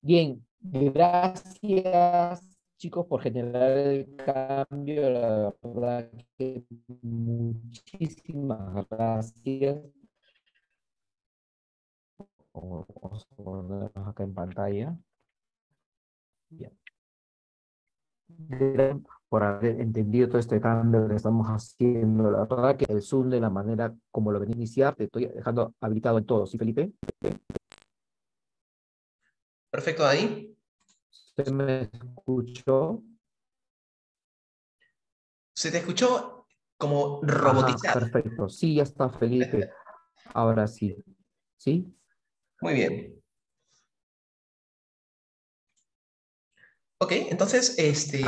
Bien, gracias chicos por generar el cambio. La verdad que muchísimas gracias. Vamos a ponernos acá en pantalla. Bien. Gracias por haber entendido todo este cambio que estamos haciendo. La verdad que el Zoom de la manera como lo venía a iniciar, te estoy dejando habilitado en todo, ¿sí, Felipe? Perfecto, Dani. ¿Se me escuchó? Se te escuchó como Ajá, robotizado. perfecto. Sí, ya está, Felipe. Ahora sí. ¿Sí? Muy bien. Ok, entonces, Sí,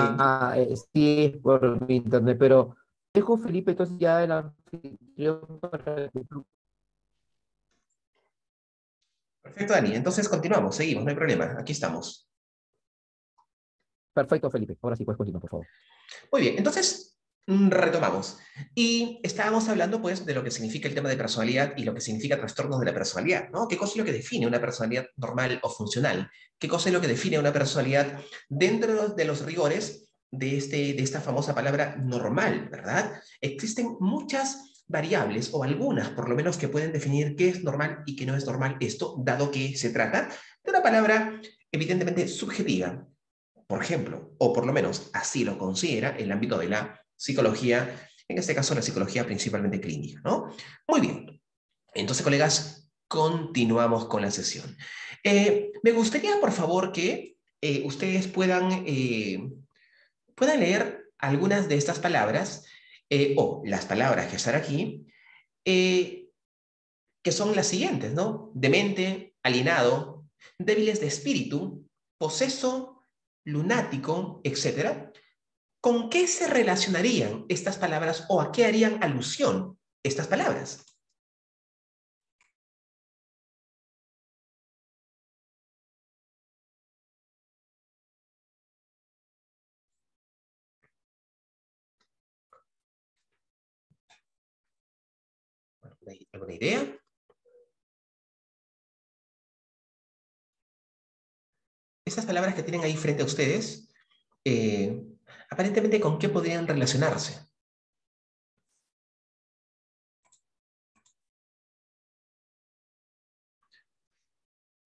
es por mi internet, pero dejo Felipe entonces ya el anfitrión para que perfecto, Dani. Entonces continuamos, seguimos, no hay problema. Aquí estamos. Perfecto, Felipe. Ahora sí puedes continuar, por favor. Muy bien, entonces retomamos. Y estábamos hablando pues de lo que significa el tema de personalidad y lo que significa trastornos de la personalidad, ¿no? ¿Qué cosa es lo que define una personalidad normal o funcional? ¿Qué cosa es lo que define una personalidad dentro de los rigores de esta famosa palabra normal, ¿verdad? Existen muchas variables o algunas por lo menos que pueden definir qué es normal y qué no es normal esto, dado que se trata de una palabra evidentemente subjetiva, por ejemplo, o por lo menos así lo considera el ámbito de la psicología, en este caso la psicología principalmente clínica, ¿no? Muy bien, entonces colegas, continuamos con la sesión. Me gustaría, por favor, que ustedes puedan leer algunas de estas palabras, o las palabras que están aquí, eh, que son las siguientes, ¿no? Demente, alienado, débiles de espíritu, poseso, lunático, etcétera. ¿Con qué se relacionarían estas palabras o a qué harían alusión estas palabras? ¿Alguna idea? Estas palabras que tienen ahí frente a ustedes, eh, aparentemente, ¿con qué podrían relacionarse?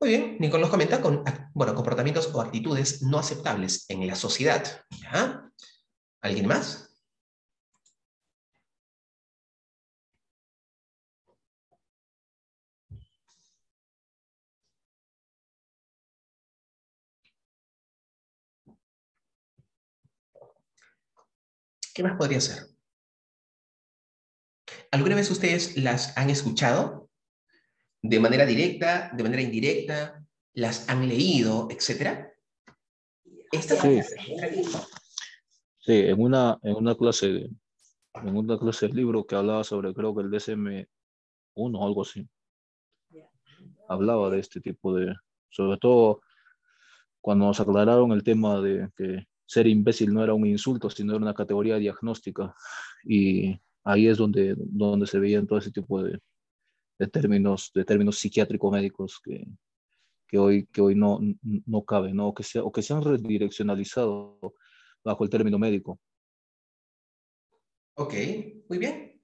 Muy bien, Nicole nos comenta con, bueno, comportamientos o actitudes no aceptables en la sociedad. ¿Ya? ¿Alguien más? ¿Qué más podría ser? ¿Alguna vez ustedes las han escuchado de manera directa, de manera indirecta, las han leído, etcétera? Estas Sí, palabras que están aquí. sí, en una clase de libro que hablaba sobre, creo que el DSM-1 o algo así, hablaba de este tipo de, sobre todo cuando nos aclararon el tema de que ser imbécil no era un insulto, sino era una categoría diagnóstica. Y ahí es donde se veían todo ese tipo de términos psiquiátricos médicos que hoy no caben, ¿no? O que se han redireccionalizado bajo el término médico. Ok, muy bien.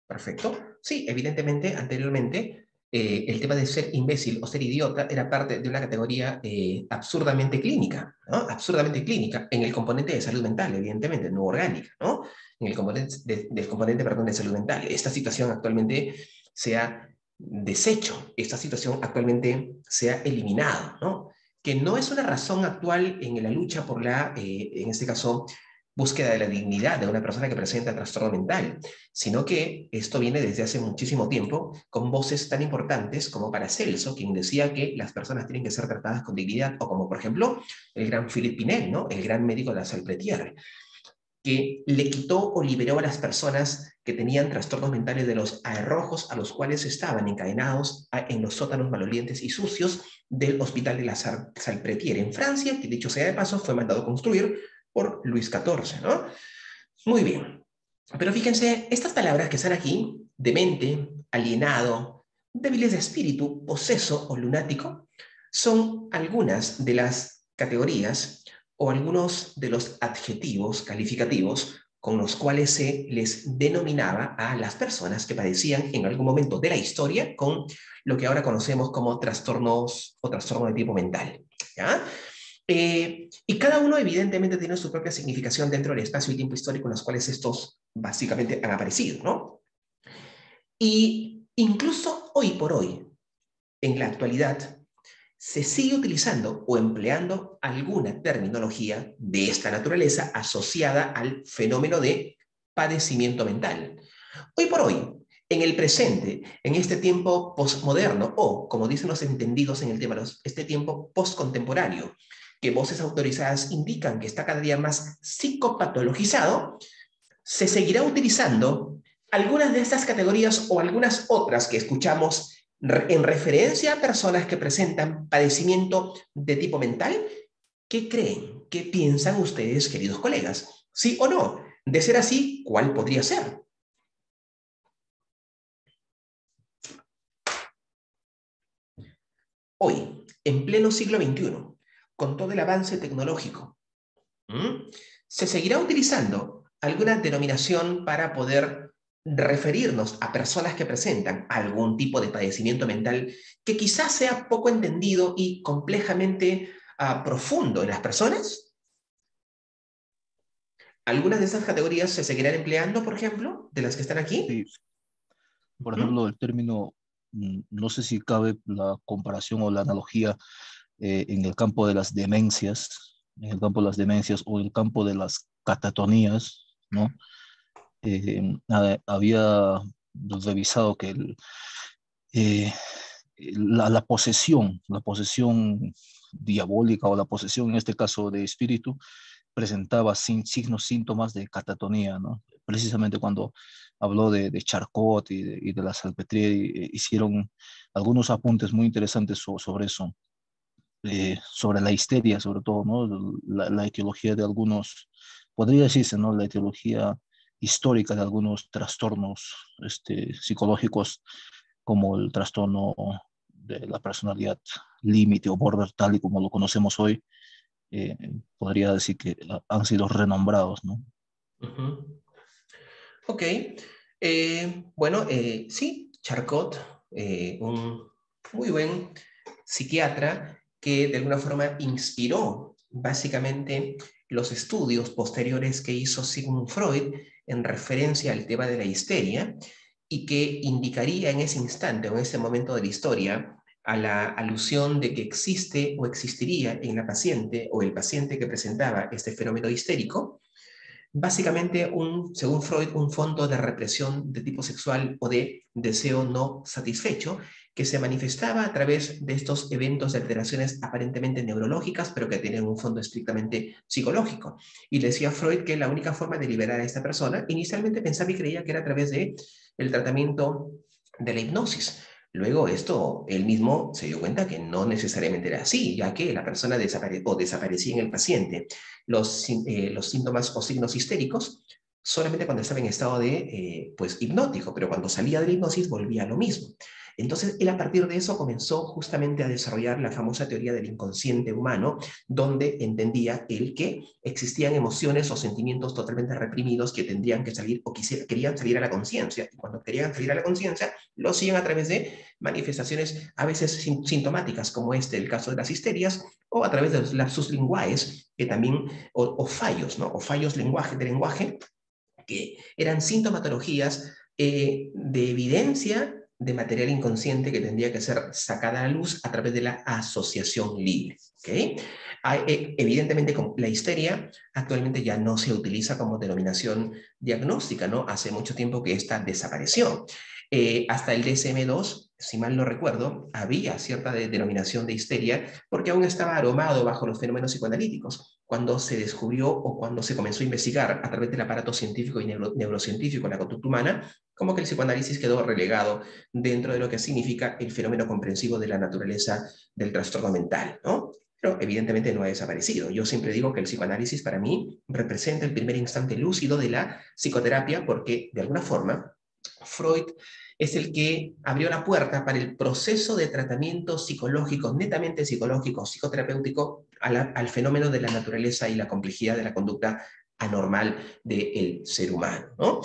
Perfecto. Sí, evidentemente, anteriormente, el tema de ser imbécil o ser idiota era parte de una categoría absurdamente clínica, ¿no? Absurdamente clínica, en el componente de salud mental, evidentemente, no orgánica, ¿no? En el componente del componente, perdón, de salud mental. Esta situación actualmente se ha deshecho, esta situación actualmente se ha eliminado, ¿no? Que no es una razón actual en la lucha por la, en este caso, búsqueda de la dignidad de una persona que presenta trastorno mental, sino que esto viene desde hace muchísimo tiempo con voces tan importantes como Paracelso, quien decía que las personas tienen que ser tratadas con dignidad, o como por ejemplo el gran Philippe Pinel, ¿no? El gran médico de la Salpêtrière, que le quitó o liberó a las personas que tenían trastornos mentales de los arrojos a los cuales estaban encadenados en los sótanos malolientes y sucios del hospital de la Salpêtrière en Francia, que dicho sea de paso fue mandado construir por Luis XIV, ¿no? Muy bien. Pero fíjense, estas palabras que están aquí, demente, alienado, débiles de espíritu, poseso o lunático, son algunas de las categorías o algunos de los adjetivos calificativos con los cuales se les denominaba a las personas que padecían en algún momento de la historia con lo que ahora conocemos como trastornos o trastorno de tipo mental, ¿ya? Y cada uno evidentemente tiene su propia significación dentro del espacio y tiempo histórico en los cuales estos básicamente han aparecido, ¿no? Y incluso hoy por hoy, en la actualidad, se sigue utilizando o empleando alguna terminología de esta naturaleza asociada al fenómeno de padecimiento mental. Hoy por hoy, en el presente, en este tiempo postmoderno o, como dicen los entendidos en el tema, este tiempo postcontemporáneo, que voces autorizadas indican que está cada día más psicopatologizado, se seguirá utilizando algunas de estas categorías o algunas otras que escuchamos en referencia a personas que presentan padecimiento de tipo mental. ¿Qué creen? ¿Qué piensan ustedes, queridos colegas? ¿Sí o no? De ser así, ¿cuál podría ser? Hoy, en pleno siglo XXI, con todo el avance tecnológico, se seguirá utilizando alguna denominación para poder referirnos a personas que presentan algún tipo de padecimiento mental que quizás sea poco entendido y complejamente profundo en las personas. ¿Algunas de esas categorías se seguirán empleando, por ejemplo, de las que están aquí? Sí. Por ejemplo, el término, no sé si cabe la comparación o la analogía en el campo de las demencias, en el campo de las demencias o el campo de las catatonías, ¿no? Había revisado que eh, la posesión diabólica o la posesión, en este caso de espíritu, presentaba signos, síntomas de catatonía, ¿no? Precisamente cuando habló de Charcot y de la Salpêtrière, hicieron algunos apuntes muy interesantes sobre eso, sobre la histeria, sobre todo, ¿no? La etiología de algunos, podría decirse, ¿no? La etiología histórica de algunos trastornos psicológicos, como el trastorno de la personalidad límite o border, tal y como lo conocemos hoy, podría decir que han sido renombrados, ¿no? Ok. Bueno, sí, Charcot, un muy buen psiquiatra que de alguna forma inspiró básicamente los estudios posteriores que hizo Sigmund Freud en referencia al tema de la histeria y que indicaría en ese instante o en ese momento de la historia a la alusión de que existe o existiría en la paciente o el paciente que presentaba este fenómeno histérico básicamente, según Freud, un fondo de represión de tipo sexual o de deseo no satisfecho que se manifestaba a través de estos eventos de alteraciones aparentemente neurológicas, pero que tienen un fondo estrictamente psicológico. Y decía Freud que la única forma de liberar a esta persona, inicialmente pensaba y creía que era a través de el tratamiento de la hipnosis. Luego esto, él mismo se dio cuenta que no necesariamente era así, ya que la persona desaparecía en el paciente los síntomas o signos histéricos solamente cuando estaba en estado de pues, hipnótico, pero cuando salía de la hipnosis volvía a lo mismo. Entonces, él a partir de eso comenzó justamente a desarrollar la famosa teoría del inconsciente humano, donde entendía él que existían emociones o sentimientos totalmente reprimidos que tendrían que salir o querían salir a la conciencia. Y cuando querían salir a la conciencia, lo hacían a través de manifestaciones a veces sintomáticas, como el caso de las histerias, o a través de los lapsus linguaes, que también, o fallos, ¿no? O fallos de lenguaje, que eran sintomatologías de evidencia de material inconsciente que tendría que ser sacada a la luz a través de la asociación libre. ¿Okay? Evidentemente, la histeria actualmente ya no se utiliza como denominación diagnóstica, ¿no? Hace mucho tiempo que esta desapareció. Hasta el DSM-2, si mal no recuerdo, había cierta denominación de histeria porque aún estaba aromado bajo los fenómenos psicoanalíticos. Cuando se descubrió o cuando se comenzó a investigar a través del aparato científico y neurocientífico la conducta humana, como que el psicoanálisis quedó relegado dentro de lo que significa el fenómeno comprensivo de la naturaleza del trastorno mental, ¿no? Pero evidentemente no ha desaparecido. Yo siempre digo que el psicoanálisis para mí representa el primer instante lúcido de la psicoterapia porque de alguna forma Freud es el que abrió la puerta para el proceso de tratamiento psicológico, netamente psicológico, psicoterapéutico, al fenómeno de la naturaleza y la complejidad de la conducta anormal del ser humano, ¿no?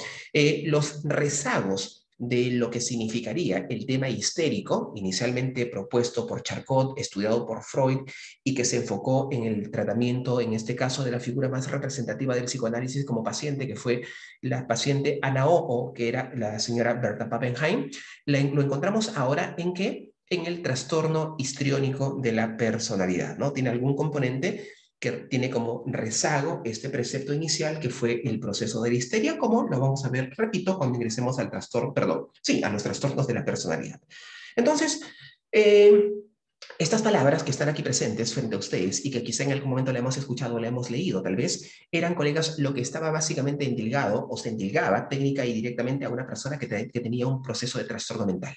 Los rezagos de lo que significaría el tema histérico, inicialmente propuesto por Charcot, estudiado por Freud, y que se enfocó en el tratamiento, en este caso, de la figura más representativa del psicoanálisis como paciente, que fue la paciente Ana Oo, que era la señora Berta Pappenheim. Lo encontramos ahora en ¿qué? En el trastorno histriónico de la personalidad, ¿no? Tiene algún componente que tiene como rezago este precepto inicial que fue el proceso de la histeria, como lo vamos a ver, repito, cuando ingresemos al trastorno, perdón, sí, a los trastornos de la personalidad. Entonces, estas palabras que están aquí presentes frente a ustedes y que quizá en algún momento la hemos escuchado o la hemos leído, tal vez, eran, colegas, lo que estaba básicamente endilgado o se endilgaba técnica y directamente a una persona que tenía un proceso de trastorno mental.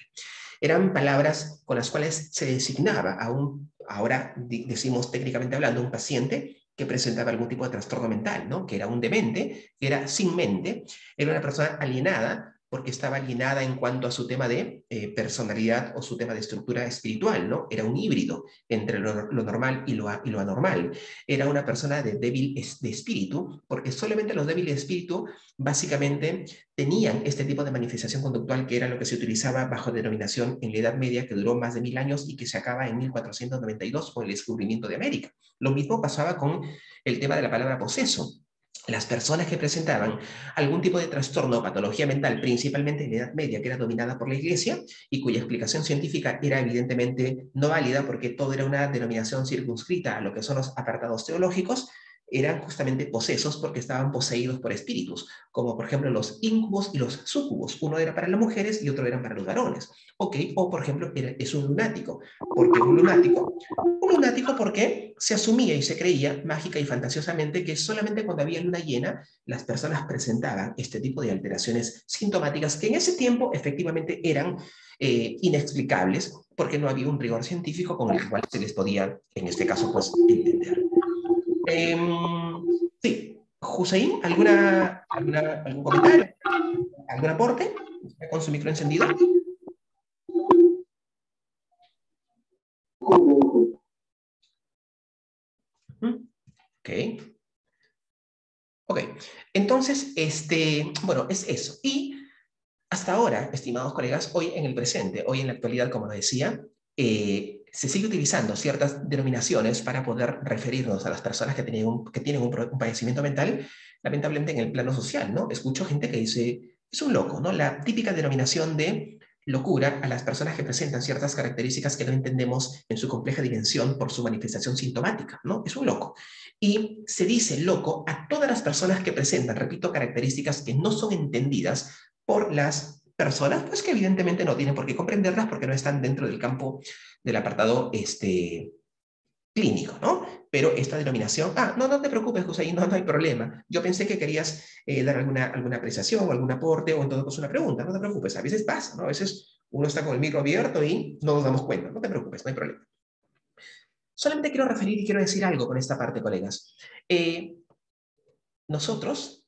Eran palabras con las cuales se designaba a un, ahora decimos técnicamente hablando, un paciente que presentaba algún tipo de trastorno mental, ¿no? Que era un demente, que era sin mente, era una persona alienada, porque estaba alienada en cuanto a su tema de personalidad o su tema de estructura espiritual, ¿no? Era un híbrido entre lo normal y lo anormal. Era una persona débil de espíritu, porque solamente los débiles de espíritu básicamente tenían este tipo de manifestación conductual, que era lo que se utilizaba bajo denominación en la Edad Media, que duró más de 1000 años y que se acaba en 1492 con el descubrimiento de América. Lo mismo pasaba con el tema de la palabra poseso. Las personas que presentaban algún tipo de trastorno o patología mental, principalmente en la Edad Media, que era dominada por la Iglesia y cuya explicación científica era evidentemente no válida porque todo era una denominación circunscrita a lo que son los apartados teológicos, eran justamente posesos porque estaban poseídos por espíritus, como por ejemplo los incubos y los súcubos. Uno era para las mujeres y otro era para los varones. ¿Ok? O por ejemplo, es un lunático. ¿Por qué un lunático? Un lunático porque se asumía y se creía mágica y fantasiosamente que solamente cuando había luna llena las personas presentaban este tipo de alteraciones sintomáticas que en ese tiempo efectivamente eran inexplicables porque no había un rigor científico con el cual se les podía, en este caso, pues entender. Sí, Hussein, ¿algún comentario? ¿Algún aporte? ¿Está con su micro encendido? Ok. Ok. Entonces, bueno, es eso. Y hasta ahora, estimados colegas, hoy en el presente, hoy en la actualidad, como lo decía, se sigue utilizando ciertas denominaciones para poder referirnos a las personas que tienen un padecimiento mental, lamentablemente en el plano social, ¿no? Escucho gente que dice, es un loco, ¿no? La típica denominación de locura a las personas que presentan ciertas características que no entendemos en su compleja dimensión por su manifestación sintomática, ¿no? Es un loco. Y se dice loco a todas las personas que presentan, repito, características que no son entendidas por las personas, pues que evidentemente no tienen por qué comprenderlas porque no están dentro del campo del apartado clínico, ¿no? Pero esta denominación, no te preocupes, José, no hay problema. Yo pensé que querías dar alguna apreciación o algún aporte o en todo caso una pregunta, no te preocupes, a veces pasa, ¿no? A veces uno está con el micro abierto y no nos damos cuenta, no te preocupes, no hay problema. Solamente quiero referir y quiero decir algo con esta parte, colegas. Nosotros,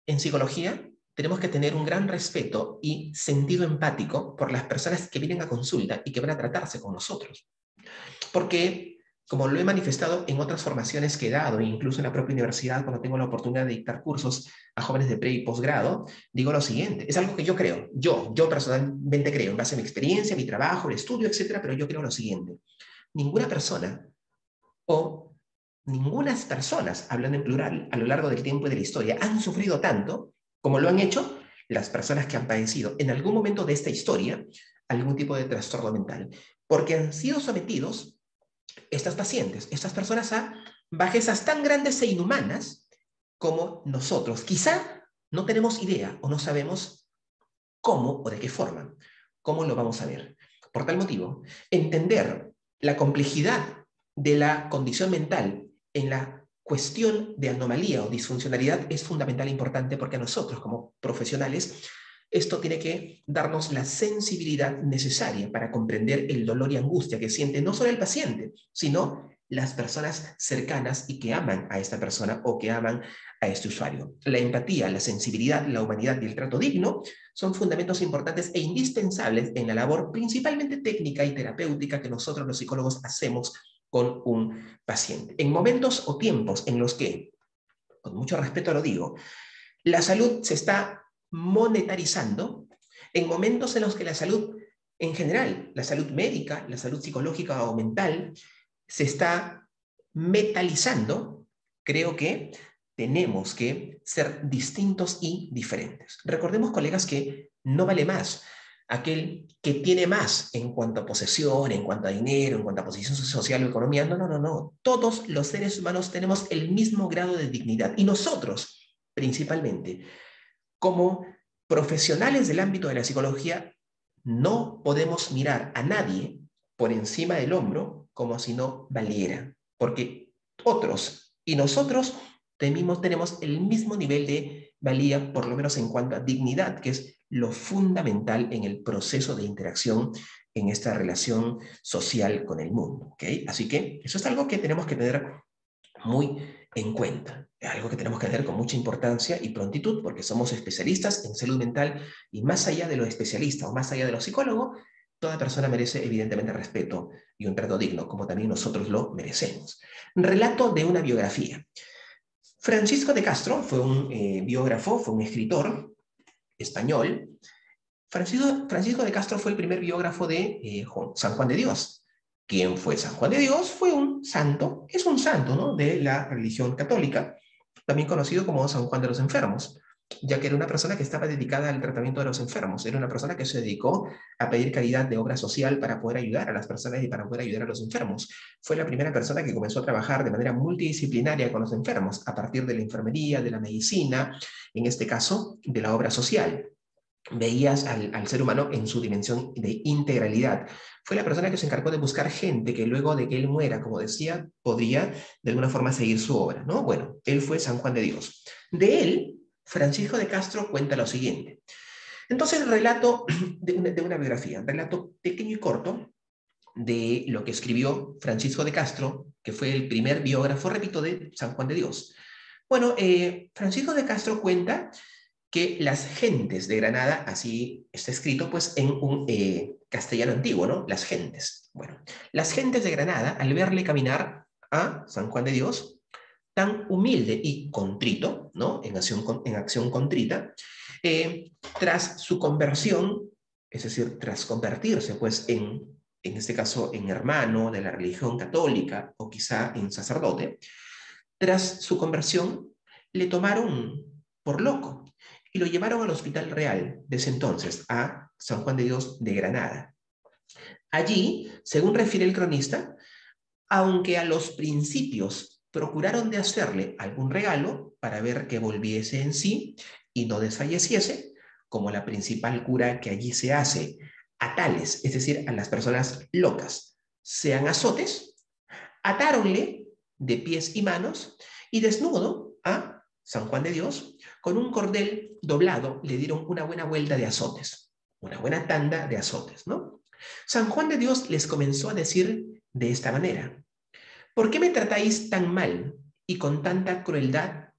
en psicología, tenemos que tener un gran respeto y sentido empático por las personas que vienen a consulta y que van a tratarse con nosotros. Porque, como lo he manifestado en otras formaciones que he dado, incluso en la propia universidad, cuando tengo la oportunidad de dictar cursos a jóvenes de pre y posgrado, digo lo siguiente, es algo que yo creo, yo personalmente creo, en base a mi experiencia, mi trabajo, el estudio, etcétera, pero yo creo lo siguiente, ninguna persona o ningunas personas, hablando en plural, a lo largo del tiempo y de la historia, han sufrido tanto como lo han hecho las personas que han padecido en algún momento de esta historia algún tipo de trastorno mental, porque han sido sometidos estas pacientes, estas personas a bajezas tan grandes e inhumanas como nosotros. Quizá no tenemos idea o no sabemos cómo o de qué forma. ¿Cómo lo vamos a ver? Por tal motivo, entender la complejidad de la condición mental en la cuestión de anomalía o disfuncionalidad es fundamental e importante porque a nosotros como profesionales esto tiene que darnos la sensibilidad necesaria para comprender el dolor y angustia que siente no solo el paciente, sino las personas cercanas y que aman a esta persona o que aman a este usuario. La empatía, la sensibilidad, la humanidad y el trato digno son fundamentos importantes e indispensables en la labor principalmente técnica y terapéutica que nosotros los psicólogos hacemos con un paciente. En momentos o tiempos en los que, con mucho respeto lo digo, la salud se está monetarizando, en momentos en los que la salud en general, la salud médica, la salud psicológica o mental, se está metalizando, creo que tenemos que ser distintos y diferentes. Recordemos, colegas, que no vale más aquel que tiene más en cuanto a posesión, en cuanto a dinero, en cuanto a posición social o economía. No, no, no, no. Todos los seres humanos tenemos el mismo grado de dignidad y nosotros, principalmente, como profesionales del ámbito de la psicología, no podemos mirar a nadie por encima del hombro como si no valiera, porque otros y nosotros tenemos el mismo nivel de valía, por lo menos en cuanto a dignidad, que es lo fundamental en el proceso de interacción en esta relación social con el mundo. ¿Okay? Así que eso es algo que tenemos que tener muy en cuenta. Es algo que tenemos que hacer con mucha importancia y prontitud porque somos especialistas en salud mental y más allá de lo especialista o más allá de lo psicólogo, toda persona merece evidentemente respeto y un trato digno, como también nosotros lo merecemos. Relato de una biografía. Francisco de Castro fue un biógrafo, fue un escritor español. Francisco de Castro fue el primer biógrafo de San Juan de Dios. ¿Quién fue San Juan de Dios? Fue un santo, es un santo, ¿no?, de la religión católica, también conocido como San Juan de los Enfermos, ya que era una persona que estaba dedicada al tratamiento de los enfermos, era una persona que se dedicó a pedir caridad de obra social para poder ayudar a las personas y para poder ayudar a los enfermos. Fue la primera persona que comenzó a trabajar de manera multidisciplinaria con los enfermos, a partir de la enfermería, de la medicina, en este caso, de la obra social. Veías al ser humano en su dimensión de integralidad. Fue la persona que se encargó de buscar gente que luego de que él muera, como decía, podría de alguna forma seguir su obra, ¿no? Bueno, él fue San Juan de Dios. De él, Francisco de Castro cuenta lo siguiente. Entonces, relato de una biografía, relato pequeño y corto de lo que escribió Francisco de Castro, que fue el primer biógrafo, repito, de San Juan de Dios. Bueno, Francisco de Castro cuenta que las gentes de Granada, así está escrito pues en un castellano antiguo, ¿no? Las gentes. Bueno, las gentes de Granada, al verle caminar a San Juan de Dios, tan humilde y contrito, ¿no?, en acción contrita, tras su conversión, es decir, tras convertirse pues en este caso en hermano de la religión católica o quizá en sacerdote, tras su conversión le tomaron por loco y lo llevaron al Hospital Real, desde entonces, a San Juan de Dios de Granada. Allí, según refiere el cronista, aunque a los principios procuraron de hacerle algún regalo para ver que volviese en sí y no desfalleciese, como la principal cura que allí se hace a tales, es decir, a las personas locas, sean azotes, atáronle de pies y manos y desnudo a San Juan de Dios, con un cordel doblado, le dieron una buena vuelta de azotes, una buena tanda de azotes, ¿no? San Juan de Dios les comenzó a decir de esta manera: ¿por qué me tratáis tan mal y con tanta crueldad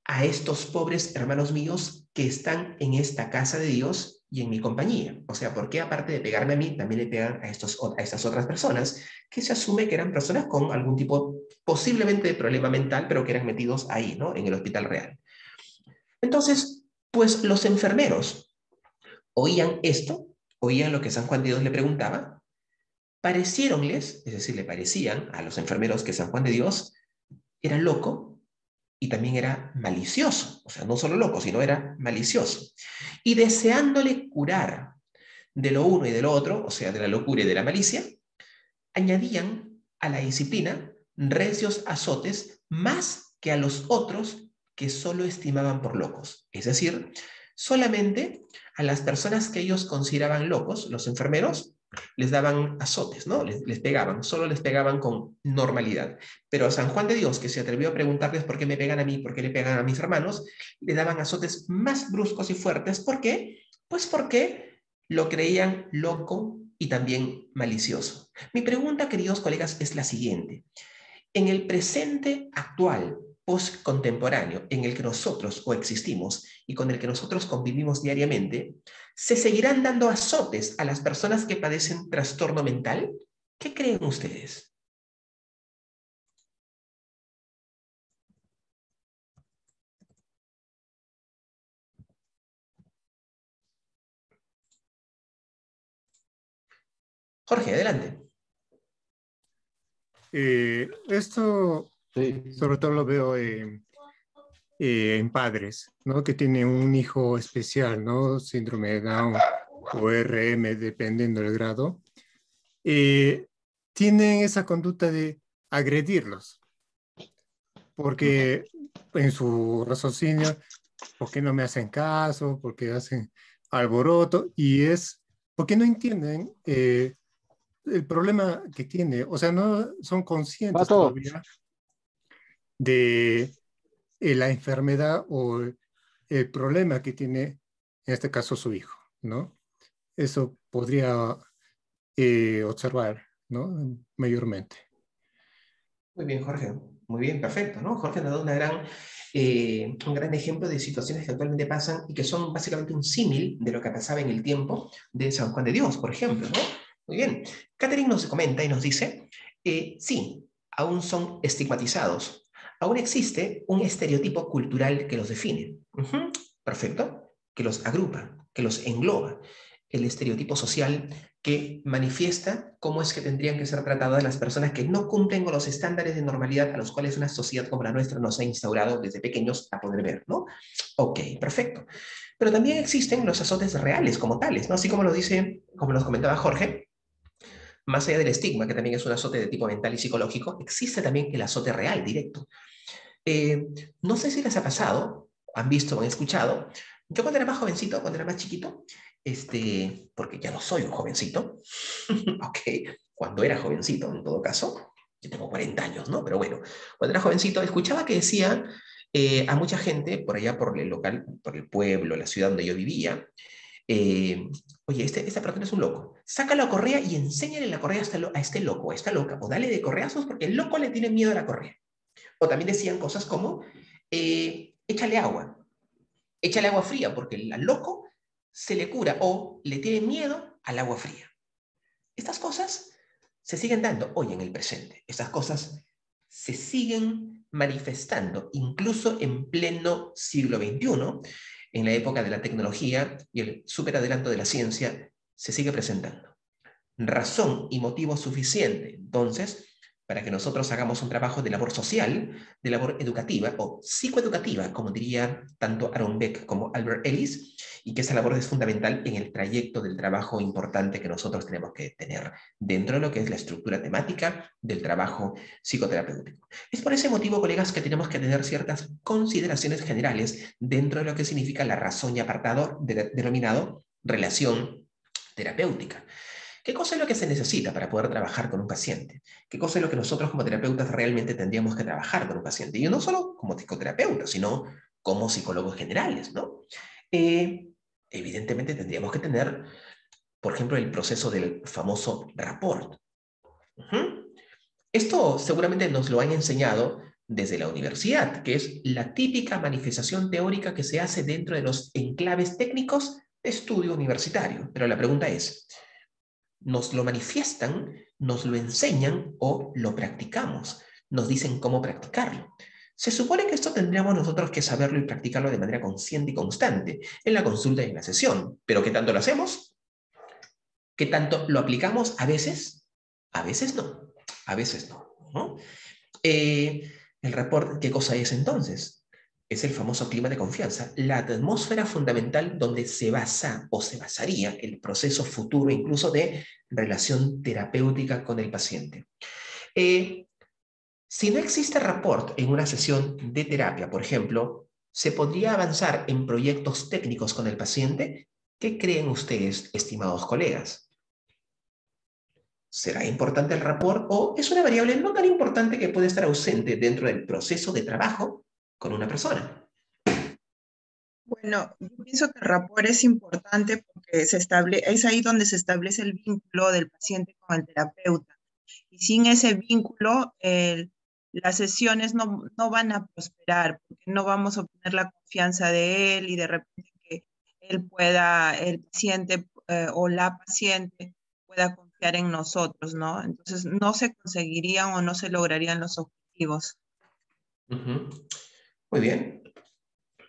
a estos pobres hermanos míos que están en esta casa de Dios y en mi compañía? O sea, ¿por qué aparte de pegarme a mí, también le pegan a estas otras personas que se asume que eran personas con algún tipo posiblemente de problema mental, pero que eran metidos ahí, ¿no?, en el Hospital Real? Entonces, pues los enfermeros oían esto, oían lo que San Juan de Dios le preguntaba, pareciéronles, es decir, le parecían a los enfermeros que San Juan de Dios era loco y también era malicioso, o sea, no solo loco, sino era malicioso. Y deseándole curar de lo uno y de lo otro, o sea, de la locura y de la malicia, añadían a la disciplina recios azotes más que a los otros que solo estimaban por locos. Es decir, solamente a las personas que ellos consideraban locos, los enfermeros, les daban azotes, ¿no? Les pegaban, solo les pegaban con normalidad. Pero a San Juan de Dios, que se atrevió a preguntarles por qué me pegan a mí, por qué le pegan a mis hermanos, le daban azotes más bruscos y fuertes. ¿Por qué? Pues porque lo creían loco y también malicioso. Mi pregunta, queridos colegas, es la siguiente. En el presente actual, post-contemporáneo, en el que nosotros coexistimos y con el que nosotros convivimos diariamente, ¿se seguirán dando azotes a las personas que padecen trastorno mental? ¿Qué creen ustedes? Jorge, adelante. Esto Sí, sobre todo lo veo en padres, ¿no? Que tienen un hijo especial, ¿no? Síndrome de Down o RM, dependiendo del grado. eh, Tienen esa conducta de agredirlos, porque en su raciocinio, ¿por qué no me hacen caso? ¿Por qué hacen alboroto? Y es porque no entienden el problema que tiene, o sea, no son conscientes Pato. todavía de la enfermedad o el problema que tiene, en este caso, su hijo, ¿no? Eso podría observar, ¿no? Mayormente. Muy bien, Jorge. Muy bien, perfecto, ¿no? Jorge nos da un gran ejemplo de situaciones que actualmente pasan y que son básicamente un símil de lo que pasaba en el tiempo de San Juan de Dios, por ejemplo, ¿no? Muy bien. Catherine nos comenta y nos dice, sí, aún son estigmatizados. Aún existe un estereotipo cultural que los define. Ujú, perfecto. Que los agrupa, que los engloba. El estereotipo social que manifiesta cómo es que tendrían que ser tratadas las personas que no cumplen con los estándares de normalidad a los cuales una sociedad como la nuestra nos ha instaurado desde pequeños a poder ver, ¿no? Ok, perfecto. Pero también existen los azotes reales como tales, ¿no? Así como lo dice, como nos comentaba Jorge, más allá del estigma, que también es un azote de tipo mental y psicológico, existe también el azote real, directo. Eh, no sé si les ha pasado, han visto o han escuchado. Yo cuando era más jovencito, cuando era más chiquito, porque ya no soy un jovencito, ok, cuando era jovencito, en todo caso, yo tengo 40 años, ¿no? Pero bueno, cuando era jovencito, escuchaba que decían a mucha gente por allá, por el local, por el pueblo, la ciudad donde yo vivía, oye, esta persona es un loco. Saca la correa y enséñale la correa a este loco, a esta loca, o dale de correazos porque el loco le tiene miedo a la correa. O también decían cosas como, échale agua fría, porque al loco se le cura o le tiene miedo al agua fría. Estas cosas se siguen dando hoy en el presente. Estas cosas se siguen manifestando incluso en pleno siglo XXI, en la época de la tecnología y el superadelanto de la ciencia, se sigue presentando. Razón y motivo suficiente, entonces, para que nosotros hagamos un trabajo de labor social, de labor educativa o psicoeducativa, como diría tanto Aaron Beck como Albert Ellis, y que esa labor es fundamental en el trayecto del trabajo importante que nosotros tenemos que tener dentro de lo que es la estructura temática del trabajo psicoterapéutico. Es por ese motivo, colegas, que tenemos que tener ciertas consideraciones generales dentro de lo que significa la razón y apartado denominado relación terapéutica. ¿Qué cosa es lo que se necesita para poder trabajar con un paciente? ¿Qué cosa es lo que nosotros como terapeutas realmente tendríamos que trabajar con un paciente? Y no solo como psicoterapeutas, sino como psicólogos generales, ¿no? Eh, Evidentemente tendríamos que tener, por ejemplo, el proceso del famoso rapport. Uh-huh. Esto seguramente nos lo han enseñado desde la universidad, que es la típica manifestación teórica que se hace dentro de los enclaves técnicos de estudio universitario. Pero la pregunta es, nos lo manifiestan, nos lo enseñan o lo practicamos. Nos dicen cómo practicarlo. Se supone que esto tendríamos nosotros que saberlo y practicarlo de manera consciente y constante en la consulta y en la sesión. ¿Pero qué tanto lo hacemos? ¿Qué tanto lo aplicamos? A veces no. A veces no, ¿no? El rapport, ¿qué cosa es entonces? Es el famoso clima de confianza, la atmósfera fundamental donde se basa o se basaría el proceso futuro incluso de relación terapéutica con el paciente. Si no existe rapport en una sesión de terapia, por ejemplo, ¿se podría avanzar en proyectos técnicos con el paciente? ¿Qué creen ustedes, estimados colegas? ¿Será importante el rapport o es una variable no tan importante que puede estar ausente dentro del proceso de trabajo con una persona? Bueno, yo pienso que el rapport es importante porque es ahí donde se establece el vínculo del paciente con el terapeuta. Y sin ese vínculo, las sesiones no van a prosperar porque no vamos a obtener la confianza de él y de repente que el paciente o la paciente pueda confiar en nosotros, ¿no? Entonces no se conseguirían o no se lograrían los objetivos. Ujú. Muy bien.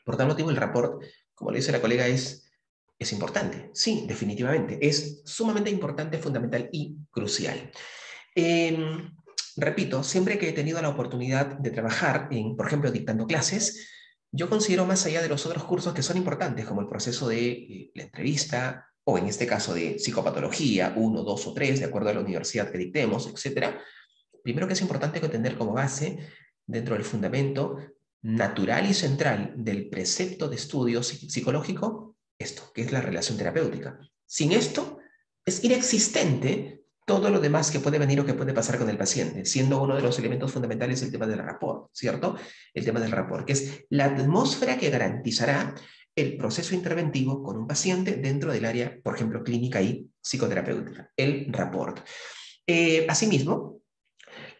Por tal motivo, el rapport, como le dice la colega, es importante. Sí, definitivamente. Es sumamente importante, fundamental y crucial. Repito, siempre que he tenido la oportunidad de trabajar por ejemplo, dictando clases, yo considero más allá de los otros cursos que son importantes, como el proceso de la entrevista, o en este caso de psicopatología, 1, 2 o 3, de acuerdo a la universidad que dictemos, etc. Primero que es importante tener como base, dentro del fundamento natural y central del precepto de estudio psicológico, esto, que es la relación terapéutica. Sin esto, es inexistente todo lo demás que puede venir o que puede pasar con el paciente, siendo uno de los elementos fundamentales el tema del rapport, ¿cierto? El tema del rapport, que es la atmósfera que garantizará el proceso interventivo con un paciente dentro del área, por ejemplo, clínica y psicoterapéutica, el rapport. Asimismo,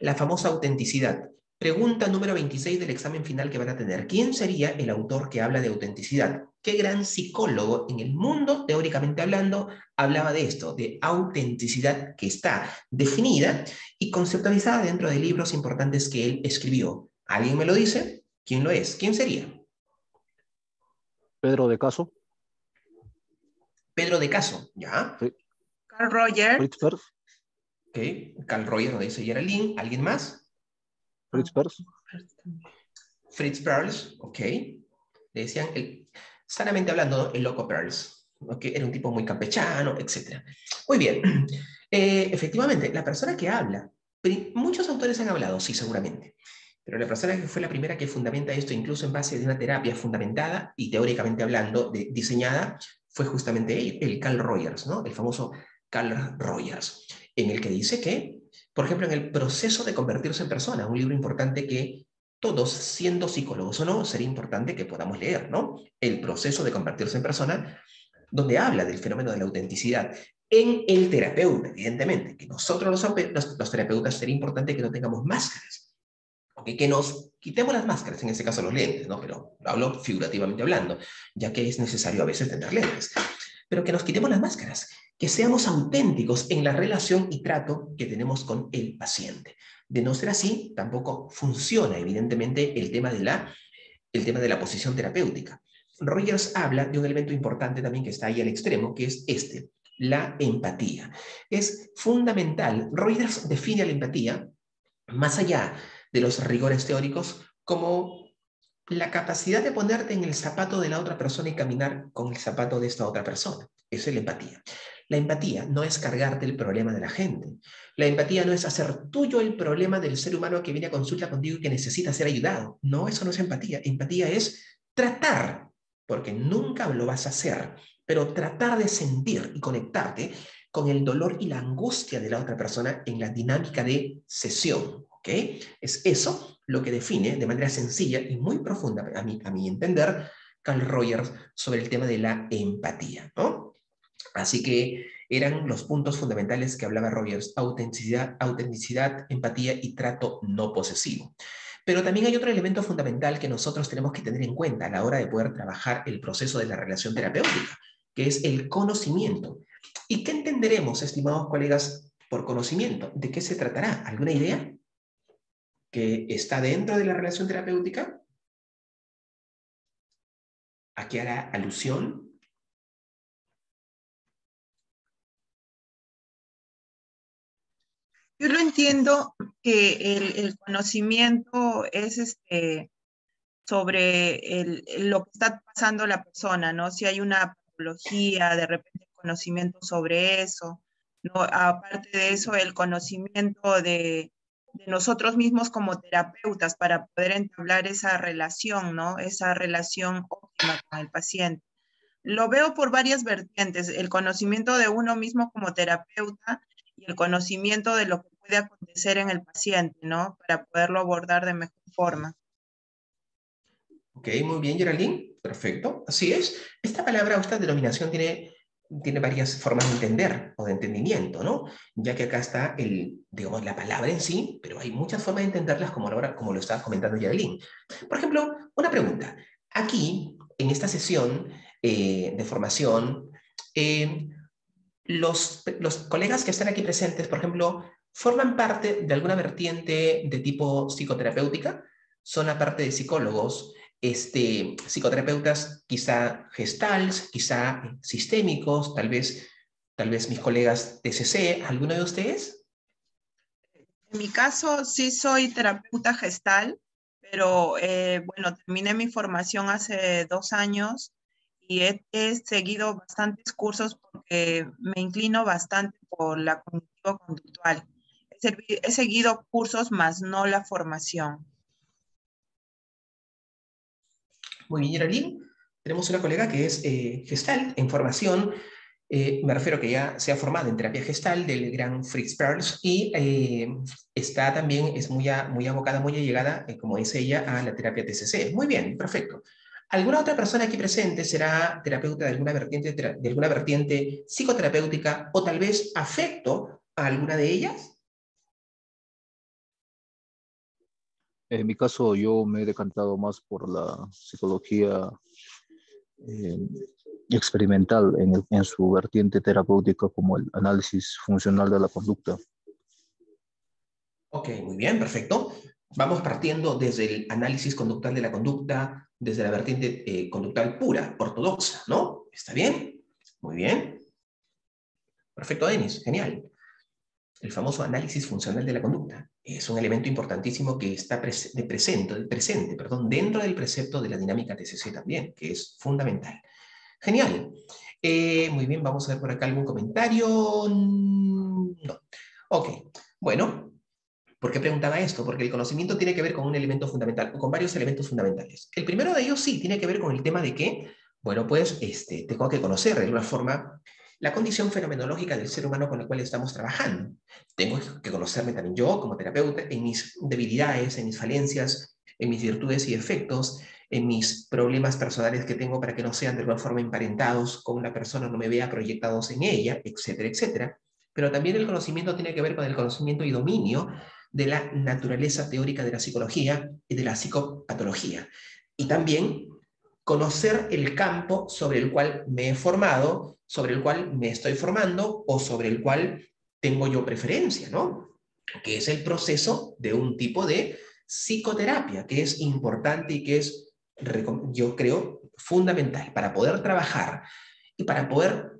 la famosa autenticidad. Pregunta número 26 del examen final que van a tener. ¿Quién sería el autor que habla de autenticidad? ¿Qué gran psicólogo en el mundo, teóricamente hablando, hablaba de esto, de autenticidad que está definida y conceptualizada dentro de libros importantes que él escribió? ¿Alguien me lo dice? ¿Quién lo es? ¿Quién sería? Pedro de Caso, Pedro de Caso, ¿ya? Carl Rogers. Fritz Perls, Ok, Carl Rogers lo dice Geraldine. ¿Alguien más? Fritz Perls. Fritz Perls, ok. Le decían, sanamente hablando, ¿no? El loco Perls, ¿no? Que era un tipo muy campechano, etc. Muy bien. Efectivamente, la persona que habla, muchos autores han hablado, sí, seguramente, pero la persona que fue la primera que fundamenta esto, incluso en base de una terapia fundamentada y teóricamente hablando, diseñada, fue justamente él, el Carl Rogers, ¿no? El famoso Carl Rogers, en el que dice que, por ejemplo, en el proceso de convertirse en persona, un libro importante que todos, siendo psicólogos o no, sería importante que podamos leer, ¿no? El proceso de convertirse en persona, donde habla del fenómeno de la autenticidad en el terapeuta, evidentemente, que nosotros los terapeutas sería importante que no tengamos máscaras, ¿okay? Que nos quitemos las máscaras, en este caso los lentes, ¿no? Pero hablo figurativamente hablando, ya que es necesario a veces tener lentes, pero que nos quitemos las máscaras, que seamos auténticos en la relación y trato que tenemos con el paciente. De no ser así, tampoco funciona, evidentemente, el tema de la posición terapéutica. Rogers habla de un elemento importante también que está ahí al extremo, que es la empatía. Es fundamental. Rogers define la empatía, más allá de los rigores teóricos, como la capacidad de ponerte en el zapato de la otra persona y caminar con el zapato de esta otra persona. Eso es la empatía. La empatía no es cargarte el problema de la gente. La empatía no es hacer tuyo el problema del ser humano que viene a consulta contigo y que necesita ser ayudado. No, eso no es empatía. Empatía es tratar, porque nunca lo vas a hacer, pero tratar de sentir y conectarte con el dolor y la angustia de la otra persona en la dinámica de sesión. ¿Ok? Es eso lo que define de manera sencilla y muy profunda, a mi entender, Carl Rogers sobre el tema de la empatía, ¿no? Así que eran los puntos fundamentales que hablaba Rogers: autenticidad, empatía y trato no posesivo. Pero también hay otro elemento fundamental que nosotros tenemos que tener en cuenta a la hora de poder trabajar el proceso de la relación terapéutica, que es el conocimiento. ¿Y qué entenderemos, estimados colegas, por conocimiento? ¿De qué se tratará? ¿Alguna idea que está dentro de la relación terapéutica? ¿A qué hará alusión? Yo lo entiendo que el conocimiento es sobre lo que está pasando la persona, ¿no? Si hay una patología, de repente conocimiento sobre eso, ¿no? Aparte de eso, el conocimiento de nosotros mismos como terapeutas para poder entablar esa relación, ¿no? Esa relación óptima con el paciente. Lo veo por varias vertientes: el conocimiento de uno mismo como terapeuta y el conocimiento de lo que puede acontecer en el paciente, ¿no? Para poderlo abordar de mejor forma. Ok, muy bien, Geraldine. Perfecto, así es. Esta palabra o esta denominación tiene varias formas de entender o de entendimiento, ¿no? Ya que acá está digamos, la palabra en sí, pero hay muchas formas de entenderlas como lo estaba comentando Yadelín. Por ejemplo, una pregunta. Aquí, en esta sesión de formación, los colegas que están aquí presentes, por ejemplo, ¿forman parte de alguna vertiente de tipo psicoterapéutica? ¿Son aparte de psicólogos, psicoterapeutas quizá gestals, quizá sistémicos, tal vez mis colegas TCC, ¿alguno de ustedes? En mi caso, sí soy terapeuta gestal, pero bueno, terminé mi formación hace 2 años y he seguido bastantes cursos porque me inclino bastante por la cognitivo-conductual. He seguido cursos, más no la formación. Muy bien, Geraldine. Tenemos una colega que es gestalt en formación. Me refiero que ya se ha formado en terapia gestal del gran Fritz Perls y está también, es muy abocada, muy allegada, como dice ella, a la terapia TCC. Muy bien, perfecto. ¿Alguna otra persona aquí presente será terapeuta de alguna vertiente psicoterapéutica o tal vez afecto a alguna de ellas? En mi caso, yo me he decantado más por la psicología eh, experimental en su vertiente terapéutica como el análisis funcional de la conducta. Ok, muy bien, perfecto. Vamos partiendo desde el análisis conductual de la conducta, desde la vertiente conductual pura, ortodoxa, ¿no? ¿Está bien? Muy bien. Perfecto, Denis, genial. El famoso análisis funcional de la conducta es un elemento importantísimo que está presente, dentro del precepto de la dinámica TCC también, que es fundamental. Genial. Muy bien, vamos a ver por acá algún comentario. No. Ok, bueno. ¿Por qué preguntaba esto? Porque el conocimiento tiene que ver con un elemento fundamental, o con varios elementos fundamentales. El primero de ellos sí tiene que ver con el tema de que, bueno, pues tengo que conocer de alguna forma la condición fenomenológica del ser humano con el cual estamos trabajando. Tengo que conocerme también yo como terapeuta en mis debilidades, en mis falencias, en mis virtudes y defectos, en mis problemas personales que tengo para que no sean de alguna forma emparentados con una persona, no me vea proyectados en ella, etcétera, etcétera. Pero también el conocimiento tiene que ver con el conocimiento y dominio de la naturaleza teórica de la psicología y de la psicopatología. Y también conocer el campo sobre el cual me he formado, sobre el cual me estoy formando o sobre el cual tengo yo preferencia, ¿no? Que es el proceso de un tipo de psicoterapia, que es importante y que es, yo creo, fundamental para poder trabajar y para poder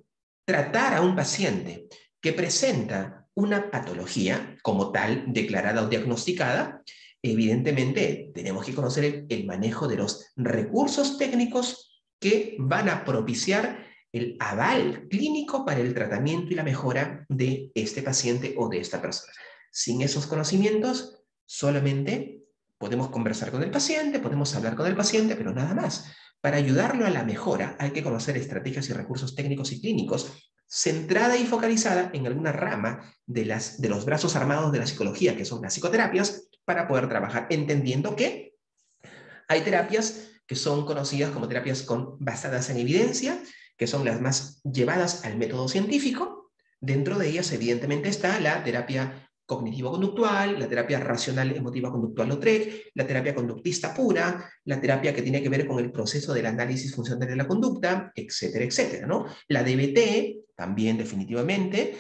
tratar a un paciente que presenta una patología como tal declarada o diagnosticada. Evidentemente tenemos que conocer el manejo de los recursos técnicos que van a propiciar el aval clínico para el tratamiento y la mejora de este paciente o de esta persona. Sin esos conocimientos, solamente podemos conversar con el paciente, podemos hablar con el paciente, pero nada más. Para ayudarlo a la mejora hay que conocer estrategias y recursos técnicos y clínicos centrada y focalizada en alguna rama de los brazos armados de la psicología, que son las psicoterapias, para poder trabajar, entendiendo que hay terapias que son conocidas como terapias basadas en evidencia, que son las más llevadas al método científico. Dentro de ellas, evidentemente, está la terapia cognitivo-conductual, la terapia racional emotiva conductual o TREC, la terapia conductista pura, la terapia que tiene que ver con el proceso del análisis funcional de la conducta, etcétera, etcétera, ¿no? La DBT, también definitivamente,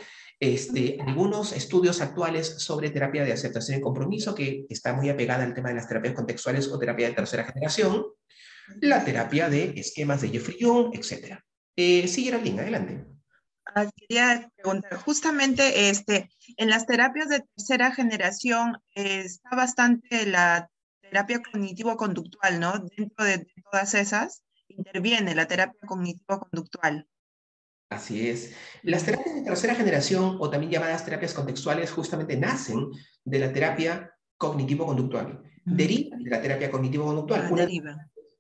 algunos estudios actuales sobre terapia de aceptación y compromiso, que está muy apegada al tema de las terapias contextuales o terapia de tercera generación, la terapia de esquemas de Jeffrey Young, etc. Sí, Geraldine, adelante. Quería preguntar, justamente en las terapias de tercera generación está bastante la terapia cognitivo-conductual, ¿no? Dentro de todas esas interviene la terapia cognitivo-conductual. Así es. Las terapias de tercera generación, o también llamadas terapias contextuales, justamente nacen de la terapia cognitivo-conductual. Deriva de la terapia cognitivo-conductual. Deriva.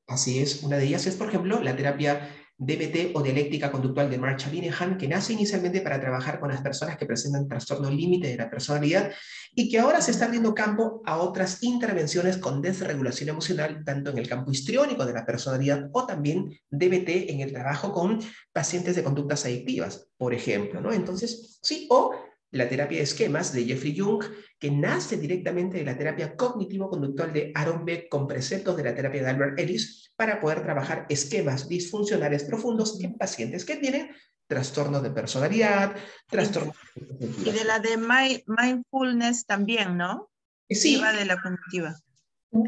Así es, una de ellas es, por ejemplo, la terapia DBT o dialéctica conductual de Marshall Linehan, que nace inicialmente para trabajar con las personas que presentan trastorno límite de la personalidad y que ahora se está abriendo campo a otras intervenciones con desregulación emocional, tanto en el campo histriónico de la personalidad o también DBT en el trabajo con pacientes de conductas adictivas, por ejemplo, ¿no? Entonces, sí, o la terapia de esquemas de Jeffrey Jung, que nace directamente de la terapia cognitivo-conductual de Aaron Beck con preceptos de la terapia de Albert Ellis para poder trabajar esquemas disfuncionales profundos en pacientes que tienen trastornos de personalidad, trastornos y de la de mindfulness también, ¿no? Sí. Deriva de la cognitiva.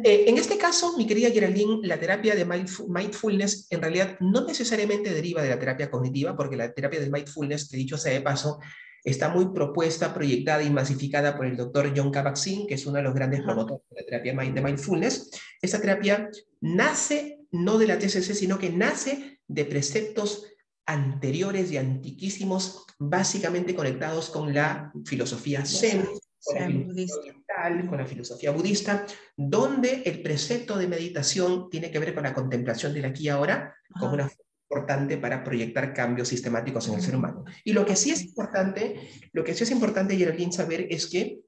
En este caso, mi querida Geraldine, la terapia de mindfulness en realidad no necesariamente deriva de la terapia cognitiva, porque la terapia de mindfulness, que dicho sea de paso, está muy propuesta, proyectada y masificada por el doctor Jon Kabat-Zinn, que es uno de los grandes promotores de la terapia de mindfulness. Esta terapia nace no de la TCC, sino que nace de preceptos anteriores y antiquísimos, básicamente conectados con la filosofía Zen, con la filosofía budista, donde el precepto de meditación tiene que ver con la contemplación del aquí y ahora, como una forma importante para proyectar cambios sistemáticos en el ser humano. Y lo que sí es importante, Geraldine, saber es que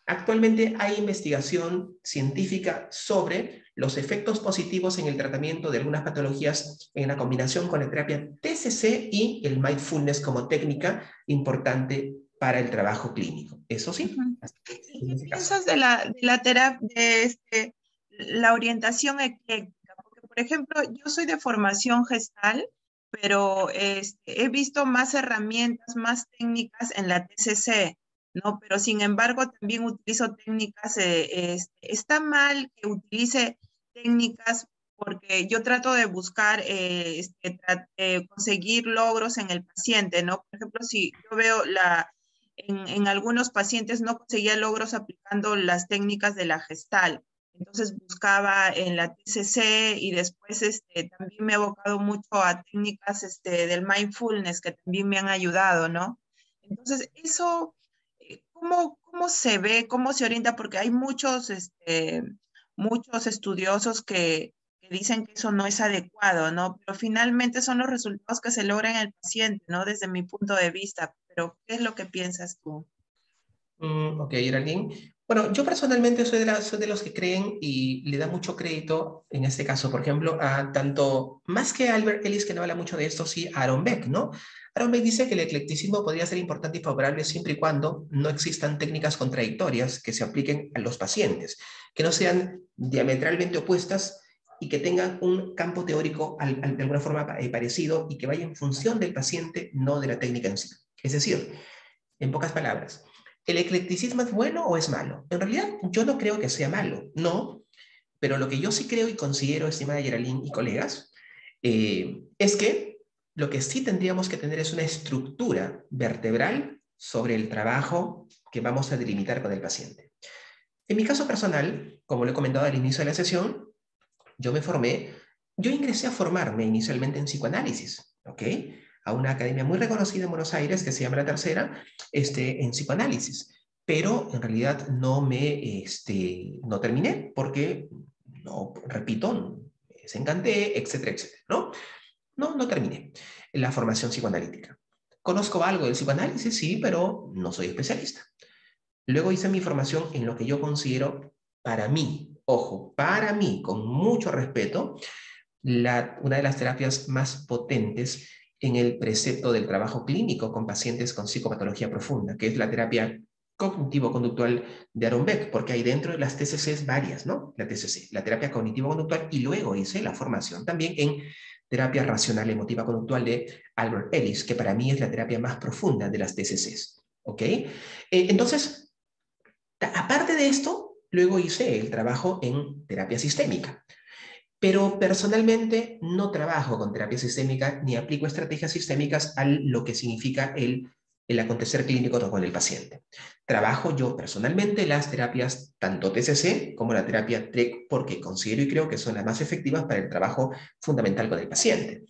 actualmente hay investigación científica sobre los efectos positivos en el tratamiento de algunas patologías en la combinación con la terapia TCC y el mindfulness como técnica importante para el trabajo clínico. Eso sí. ¿Y qué piensas de la terapia, de la orientación ecléctica? Porque, por ejemplo, yo soy de formación gestal, pero he visto más herramientas, más técnicas en la TCC, ¿no? Pero sin embargo también utilizo técnicas, está mal que utilice técnicas porque yo trato de buscar, conseguir logros en el paciente, ¿no? Por ejemplo, si yo veo en algunos pacientes no conseguía logros aplicando las técnicas de la Gestalt. Entonces buscaba en la TCC y después también me he abocado mucho a técnicas del mindfulness que también me han ayudado, ¿no? Entonces, eso, ¿cómo se ve, cómo se orienta? Porque hay muchos estudiosos que dicen que eso no es adecuado, ¿no? Pero finalmente son los resultados que se logran en el paciente, ¿no? Desde mi punto de vista. Pero, ¿qué es lo que piensas tú? Ok, Geraldine. Bueno, yo personalmente soy de los que creen y le da mucho crédito, en este caso, por ejemplo, a tanto, más que Albert Ellis, que no habla mucho de esto, sí, a Aaron Beck, ¿no? Aaron Beck dice que el eclecticismo podría ser importante y favorable siempre y cuando no existan técnicas contradictorias que se apliquen a los pacientes, que no sean diametralmente opuestas y que tengan un campo teórico de alguna forma parecido y que vaya en función del paciente, no de la técnica en sí. Es decir, en pocas palabras, ¿el eclecticismo es bueno o es malo? En realidad, yo no creo que sea malo, no, pero lo que yo sí creo y considero, estimada Geraldine y colegas, es que lo que sí tendríamos que tener es una estructura vertebral sobre el trabajo que vamos a delimitar con el paciente. En mi caso personal, como lo he comentado al inicio de la sesión, yo ingresé a formarme inicialmente en psicoanálisis, ¿ok? A una academia muy reconocida en Buenos Aires que se llama La Tercera, en psicoanálisis. Pero en realidad no terminé porque, no, repito, no, desencanté, etcétera, etcétera, ¿no? No terminé la formación psicoanalítica. ¿Conozco algo del psicoanálisis? Sí, pero no soy especialista. Luego hice mi formación en lo que yo considero para mí, ojo, para mí, con mucho respeto, una de las terapias más potentes en el precepto del trabajo clínico con pacientes con psicopatología profunda, que es la terapia cognitivo-conductual de Aaron Beck, porque hay dentro de las TCCs varias, ¿no? La TCC, la terapia cognitivo-conductual, y luego hice la formación también en terapia racional emotiva conductual de Albert Ellis, que para mí es la terapia más profunda de las TCCs, ¿ok? Entonces, aparte de esto, luego hice el trabajo en terapia sistémica. Pero personalmente no trabajo con terapia sistémica ni aplico estrategias sistémicas a lo que significa el acontecer clínico con el paciente. Trabajo yo personalmente las terapias tanto TCC como la terapia TREC porque considero y creo que son las más efectivas para el trabajo fundamental con el paciente.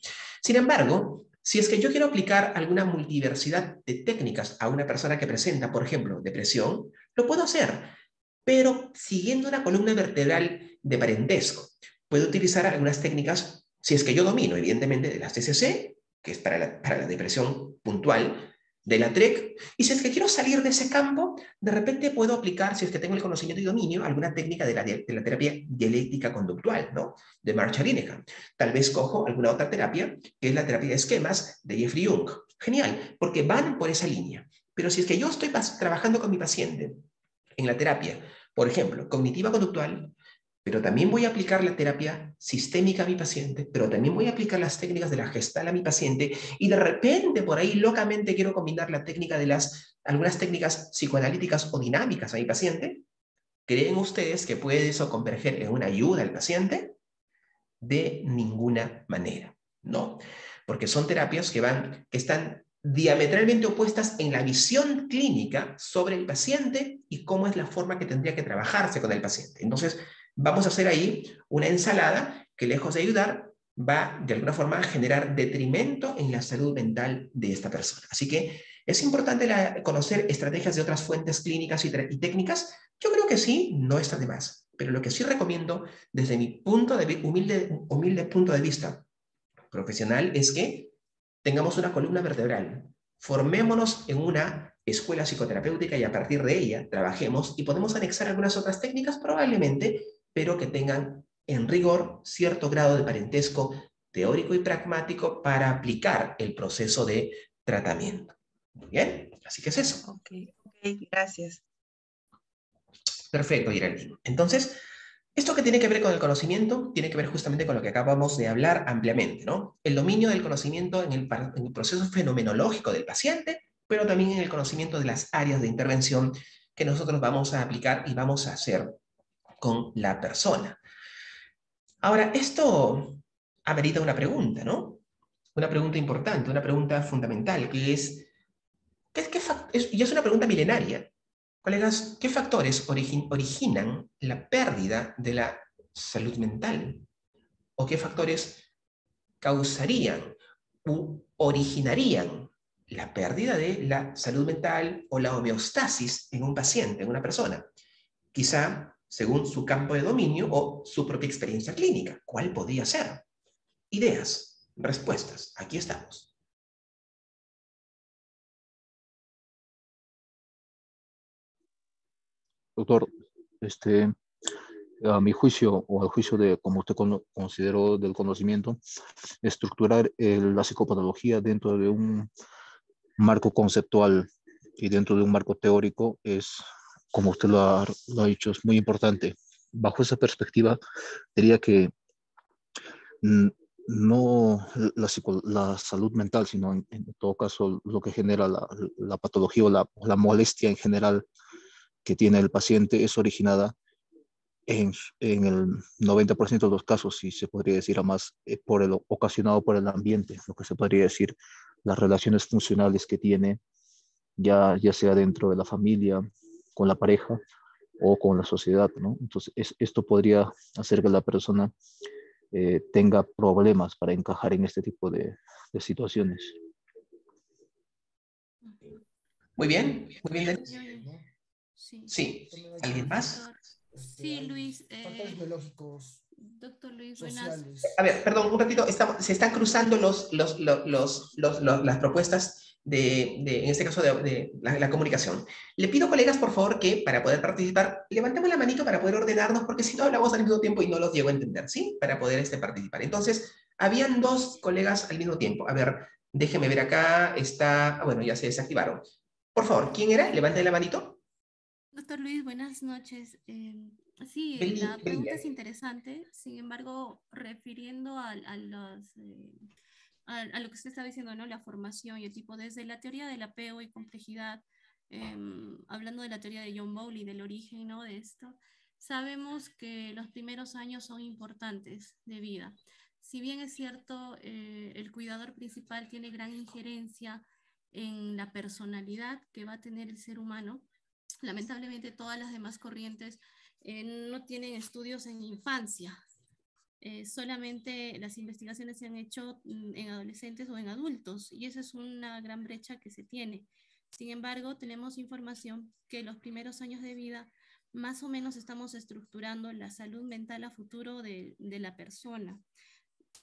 Sin embargo, si es que yo quiero aplicar alguna multiversidad de técnicas a una persona que presenta, por ejemplo, depresión, lo puedo hacer, pero siguiendo una columna vertebral de parentesco. Puedo utilizar algunas técnicas Si es que yo domino, evidentemente, de las TCC, que es para la depresión puntual, de la TREC, y si es que quiero salir de ese campo, de repente puedo aplicar, si es que tengo el conocimiento y dominio, alguna técnica de la terapia dialéctica conductual, ¿no? De Marshall Linehan. Tal vez cojo alguna otra terapia, que es la terapia de esquemas de Jeffrey Jung. Genial, porque van por esa línea. Pero si es que yo estoy trabajando con mi paciente en la terapia, por ejemplo, cognitiva conductual, pero también voy a aplicar la terapia sistémica a mi paciente, pero también voy a aplicar las técnicas de la Gestalt a mi paciente, y de repente por ahí locamente quiero combinar la técnica de algunas técnicas psicoanalíticas o dinámicas a mi paciente. ¿Creen ustedes que puede eso converger en una ayuda al paciente? De ninguna manera, no, porque son terapias que están diametralmente opuestas en la visión clínica sobre el paciente y cómo es la forma que tendría que trabajarse con el paciente. Entonces, vamos a hacer ahí una ensalada que, lejos de ayudar, va de alguna forma a generar detrimento en la salud mental de esta persona. Así que es importante conocer estrategias de otras fuentes clínicas y técnicas. Yo creo que sí, no está de más. Pero lo que sí recomiendo desde mi humilde punto de vista profesional es que tengamos una columna vertebral. Formémonos en una escuela psicoterapéutica y a partir de ella trabajemos, y podemos anexar algunas otras técnicas probablemente, pero que tengan en rigor cierto grado de parentesco teórico y pragmático para aplicar el proceso de tratamiento. Muy bien, así que es eso. Ok, gracias. Perfecto, Geraldine. Entonces, esto que tiene que ver con el conocimiento, tiene que ver justamente con lo que acabamos de hablar ampliamente, ¿no? El dominio del conocimiento en el proceso fenomenológico del paciente, pero también en el conocimiento de las áreas de intervención que nosotros vamos a aplicar y vamos a hacer con la persona. Ahora, esto amerita una pregunta, ¿no? Una pregunta importante, una pregunta fundamental, que es, y es una pregunta milenaria. Colegas, ¿qué factores originan la pérdida de la salud mental? ¿O qué factores causarían u originarían la pérdida de la salud mental o la homeostasis en un paciente, en una persona? Quizá según su campo de dominio o su propia experiencia clínica. ¿Cuál podría ser? Ideas, respuestas. Aquí estamos. Doctor, a mi juicio, o al juicio de como usted consideró del conocimiento, estructurar la psicopatología dentro de un marco conceptual y dentro de un marco teórico es, como usted lo ha dicho, es muy importante. Bajo esa perspectiva, diría que mm, no la salud mental, sino en todo caso lo que genera la patología o la molestia en general que tiene el paciente es originada en el 90% de los casos, si se podría decir a más, ocasionado por el ambiente, lo que se podría decir, las relaciones funcionales que tiene, ya sea dentro de la familia, con la pareja o con la sociedad, ¿no? Entonces, esto podría hacer que la persona tenga problemas para encajar en este tipo de situaciones. Muy bien, Denis. Sí. Sí, ¿alguien más? Doctor. Sí, Luis. Factores biológicos, Doctor Luis, buenas. sociales. A ver, perdón, un ratito, se están cruzando las propuestas en este caso, de la comunicación. Le pido, colegas, por favor, que para poder participar, levantemos la manito para poder ordenarnos, porque si no hablamos al mismo tiempo y no los llego a entender, ¿sí? Para poder participar. Entonces, habían dos colegas al mismo tiempo. A ver, déjeme ver acá, bueno, ya se desactivaron. Por favor, ¿quién era? Levante la manito. Doctor Luis, buenas noches. Sí, la pregunta es interesante, sin embargo, refiriendo a lo que usted estaba diciendo, ¿no? La formación y el tipo, desde la teoría del apego y complejidad, hablando de la teoría de John Bowlby, del origen, ¿no? De esto, sabemos que los primeros años son importantes de vida. Si bien es cierto, el cuidador principal tiene gran injerencia en la personalidad que va a tener el ser humano, lamentablemente todas las demás corrientes no tienen estudios en infancia. Solamente las investigaciones se han hecho en adolescentes o en adultos, y esa es una gran brecha que se tiene. Sin embargo, tenemos información que los primeros años de vida más o menos estamos estructurando la salud mental a futuro de la persona.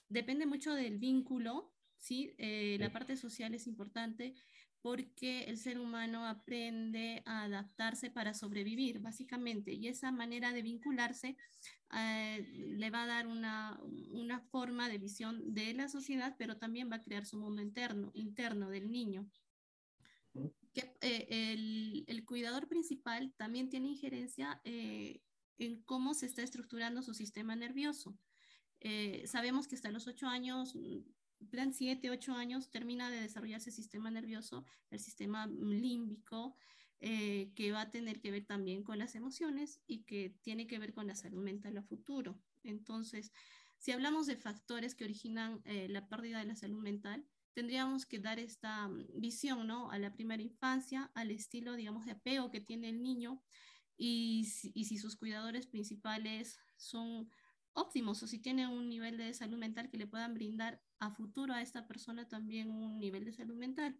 depende mucho del vínculo, ¿sí? La parte social es importante porque el ser humano aprende a adaptarse para sobrevivir, básicamente, y esa manera de vincularse le va a dar una forma de visión de la sociedad, pero también va a crear su mundo interno del niño. Que, el cuidador principal también tiene injerencia en cómo se está estructurando su sistema nervioso. Sabemos que hasta los 8 años, plan 7, 8 años, termina de desarrollarse el sistema nervioso, el sistema límbico, que va a tener que ver también con las emociones y que tiene que ver con la salud mental a futuro. Entonces, si hablamos de factores que originan la pérdida de la salud mental, tendríamos que dar esta visión, ¿no?, a la primera infancia, al estilo, digamos, de apego que tiene el niño y si sus cuidadores principales son óptimos o si tiene un nivel de salud mental que le puedan brindar a futuro a esta persona también un nivel de salud mental.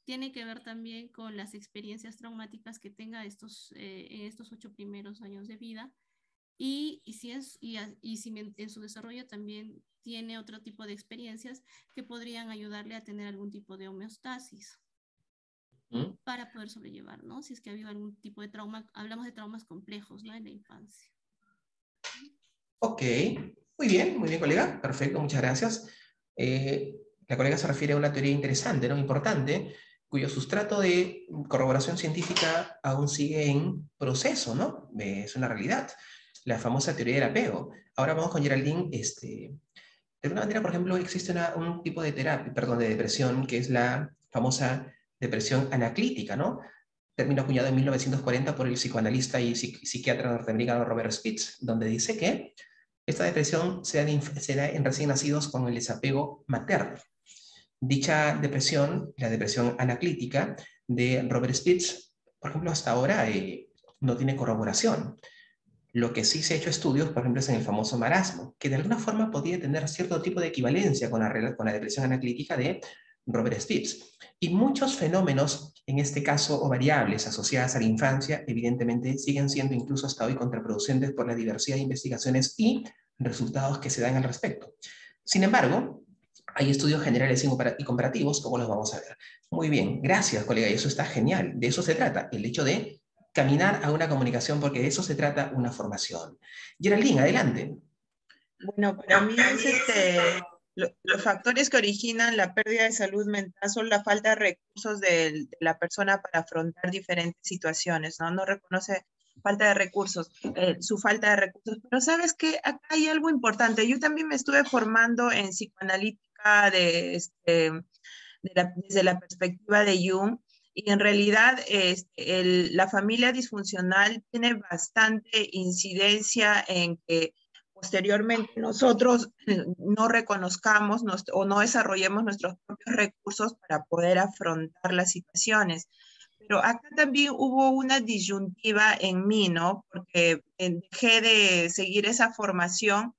Tiene que ver también con las experiencias traumáticas que tenga en estos 8 primeros años de vida y si en su desarrollo también tiene otro tipo de experiencias que podrían ayudarle a tener algún tipo de homeostasis para poder sobrellevar, ¿no? Si es que ha habido algún tipo de trauma, hablamos de traumas complejos, ¿no?, en la infancia. Ok, muy bien, colega. Perfecto, muchas gracias. La colega se refiere a una teoría interesante, ¿no?, importante, cuyo sustrato de corroboración científica aún sigue en proceso, ¿no? Es una realidad. La famosa teoría del apego. Ahora vamos con Geraldine. De alguna manera, por ejemplo, existe un tipo de terapia, perdón, de depresión, que es la famosa depresión anaclítica, ¿no? Término acuñado en 1940 por el psicoanalista y psiquiatra norteamericano Robert Spitz, donde dice que esta depresión se da en recién nacidos con el desapego materno. Dicha depresión, la depresión anaclítica de Robert Spitz, por ejemplo, hasta ahora no tiene corroboración. Lo que sí se ha hecho estudios, por ejemplo, es en el famoso marasmo, que de alguna forma podría tener cierto tipo de equivalencia con la depresión anaclítica de Robert Spitz. Y muchos fenómenos, en este caso, o variables asociadas a la infancia, evidentemente siguen siendo incluso hasta hoy contraproducentes por la diversidad de investigaciones y resultados que se dan al respecto. Sin embargo, hay estudios generales y comparativos, como los vamos a ver. Muy bien, gracias, colega, y eso está genial. De eso se trata, el hecho de caminar a una comunicación, porque de eso se trata una formación. Geraldine, adelante. Bueno, para mí es los factores que originan la pérdida de salud mental son la falta de recursos de la persona para afrontar diferentes situaciones, ¿no? No reconoce falta de recursos, su falta de recursos. Pero ¿sabes qué? Acá hay algo importante. Yo también me estuve formando en psicoanalítica desde la perspectiva de Jung, y en realidad la familia disfuncional tiene bastante incidencia en que posteriormente nosotros no reconozcamos o no desarrollemos nuestros propios recursos para poder afrontar las situaciones. Pero acá también hubo una disyuntiva en mí, ¿no? Porque dejé de seguir esa formación,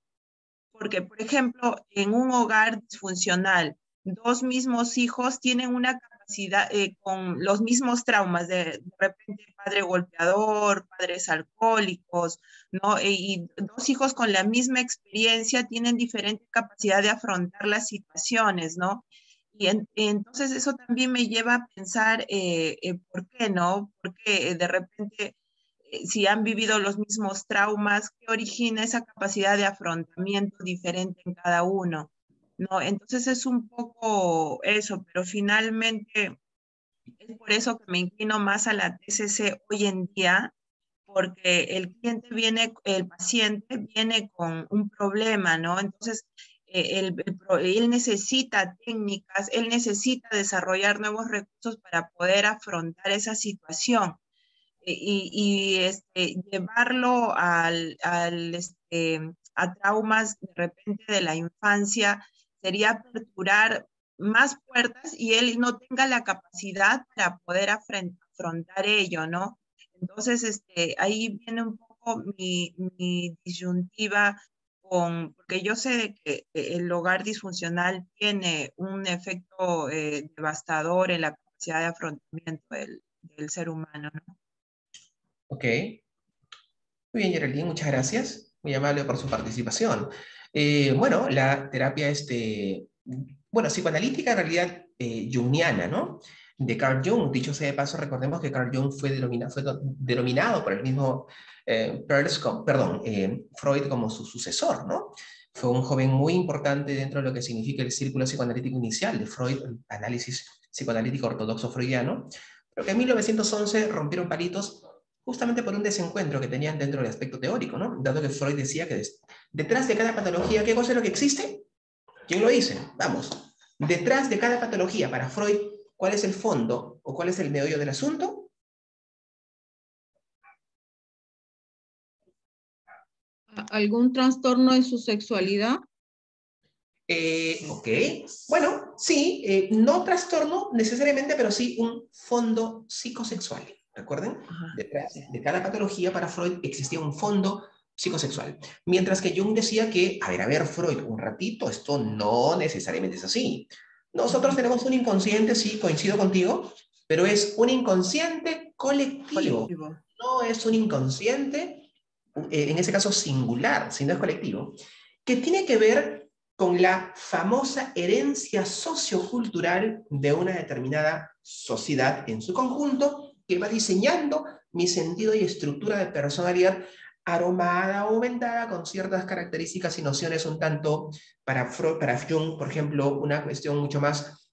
porque, por ejemplo, en un hogar disfuncional, 2 mismos hijos tienen una capacidad con los mismos traumas, de repente padre golpeador, padres alcohólicos, ¿no? Y 2 hijos con la misma experiencia tienen diferente capacidad de afrontar las situaciones, ¿no? Y entonces eso también me lleva a pensar, ¿por qué no? Porque de repente si han vivido los mismos traumas, ¿qué origina esa capacidad de afrontamiento diferente en cada uno? ¿No? Entonces es un poco eso, pero finalmente es por eso que me inclino más a la TCC hoy en día, porque el paciente viene con un problema, ¿no? Entonces, él necesita técnicas, él necesita desarrollar nuevos recursos para poder afrontar esa situación. Llevarlo a traumas de repente de la infancia sería aperturar más puertas y él no tenga la capacidad para poder afrontar ello, ¿no? Entonces, ahí viene un poco mi disyuntiva porque yo sé de que el hogar disfuncional tiene un efecto devastador en la capacidad de afrontamiento del ser humano, ¿no? Ok. Muy bien, Geraldine, muchas gracias. Muy amable por su participación. Bueno, la terapia, psicoanalítica en realidad jungiana, ¿no? De Carl Jung. Dicho sea de paso, recordemos que Carl Jung fue denominado por el mismo Freud como su sucesor, ¿no? Fue un joven muy importante dentro de lo que significa el círculo psicoanalítico inicial de Freud, el análisis psicoanalítico ortodoxo freudiano, pero que en 1911 rompieron palitos justamente por un desencuentro que tenían dentro del aspecto teórico, ¿no? Dado que Freud decía que detrás de cada patología, ¿qué cosa es lo que existe? ¿Quién lo dice? Vamos. Detrás de cada patología, para Freud, ¿cuál es el fondo o cuál es el meollo del asunto? ¿Algún trastorno en su sexualidad? Ok. Bueno, sí, no trastorno necesariamente, pero sí un fondo psicosexual. ¿Recuerden? Detrás de cada patología para Freud existía un fondo psicosexual. Mientras que Jung decía que, a ver, Freud, un ratito, esto no necesariamente es así. Nosotros tenemos un inconsciente, sí, coincido contigo, pero es un inconsciente colectivo. No es un inconsciente, en ese caso singular, sino es colectivo, que tiene que ver con la famosa herencia sociocultural de una determinada sociedad en su conjunto, que va diseñando mi sentido y estructura de personalidad aromada o aumentada con ciertas características y nociones un tanto, para Jung, por ejemplo, una cuestión mucho más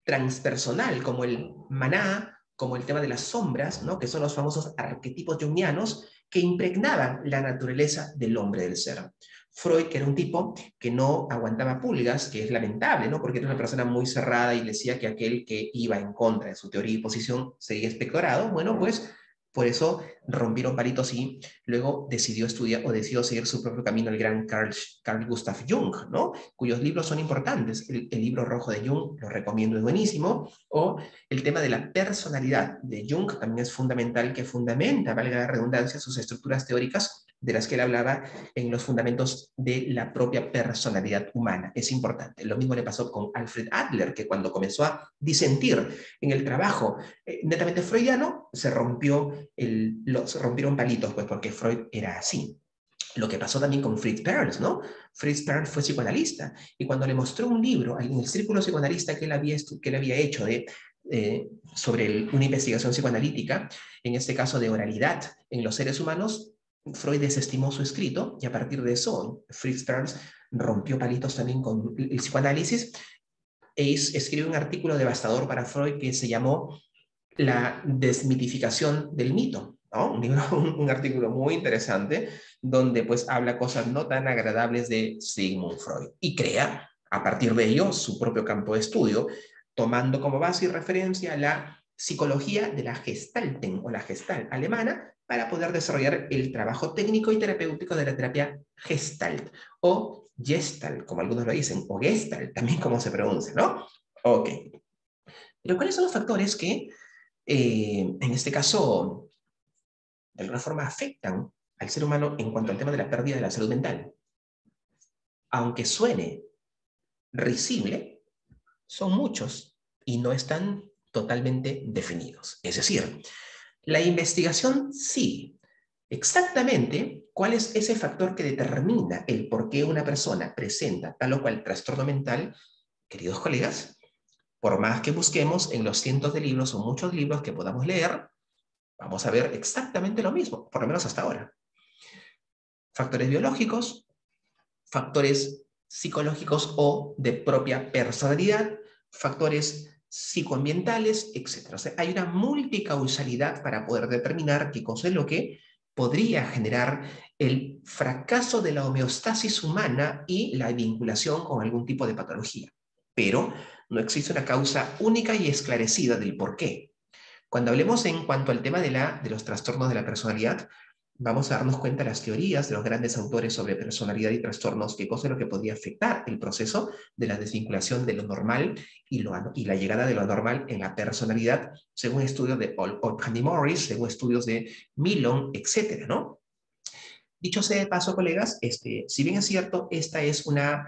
transpersonal, como el maná, como el tema de las sombras, ¿no? Que son los famosos arquetipos jungianos que impregnaban la naturaleza del hombre, del ser. Freud, que era un tipo que no aguantaba pulgas, que es lamentable, ¿no? Porque era una persona muy cerrada y decía que aquel que iba en contra de su teoría y posición sería espectorado. Bueno, pues por eso rompieron palitos y luego decidió estudiar o decidió seguir su propio camino el gran Carl Gustav Jung, ¿no? Cuyos libros son importantes. El libro rojo de Jung, lo recomiendo, es buenísimo. O el tema de la personalidad de Jung también es fundamental, que fundamenta, valga la redundancia, sus estructuras teóricas de las que él hablaba en los fundamentos de la propia personalidad humana. Es importante. Lo mismo le pasó con Alfred Adler, que cuando comenzó a disentir en el trabajo netamente freudiano, se rompieron palitos, pues porque Freud era así. Lo que pasó también con Fritz Perls, ¿no? Fritz Perls fue psicoanalista y cuando le mostró un libro en el círculo psicoanalista que él había hecho sobre una investigación psicoanalítica, en este caso de oralidad en los seres humanos, Freud desestimó su escrito y a partir de eso Fritz Perls rompió palitos también con el psicoanálisis e escribió un artículo devastador para Freud que se llamó La desmitificación del mito, ¿no? Un artículo muy interesante donde pues habla cosas no tan agradables de Sigmund Freud y crea a partir de ello su propio campo de estudio, tomando como base y referencia la psicología de la Gestalten o la Gestalt alemana para poder desarrollar el trabajo técnico y terapéutico de la terapia Gestalt o Gestalt, como algunos lo dicen, o Gestalt, también como se pronuncia, ¿no? Ok. Pero ¿cuáles son los factores que en este caso, de alguna forma afectan al ser humano en cuanto al tema de la pérdida de la salud mental? Aunque suene risible, son muchos y no están totalmente definidos. Es decir, la investigación sigue exactamente cuál es ese factor que determina el por qué una persona presenta tal o cual trastorno mental. Queridos colegas, por más que busquemos en los cientos de libros o muchos libros que podamos leer, vamos a ver exactamente lo mismo, por lo menos hasta ahora. Factores biológicos, factores psicológicos o de propia personalidad, factores psicoambientales, etc. O sea, hay una multicausalidad para poder determinar qué cosa es lo que podría generar el fracaso de la homeostasis humana y la vinculación con algún tipo de patología. Pero no existe una causa única y esclarecida del por qué. Cuando hablemos en cuanto al tema de los trastornos de la personalidad, vamos a darnos cuenta de las teorías de los grandes autores sobre personalidad y trastornos, qué cosa es lo que podría afectar el proceso de la desvinculación de lo normal y la llegada de lo anormal en la personalidad, según estudios de Oldham y Morris, según estudios de Milon, etcétera, ¿no? Dicho sea de paso, colegas, si bien es cierto, esta es una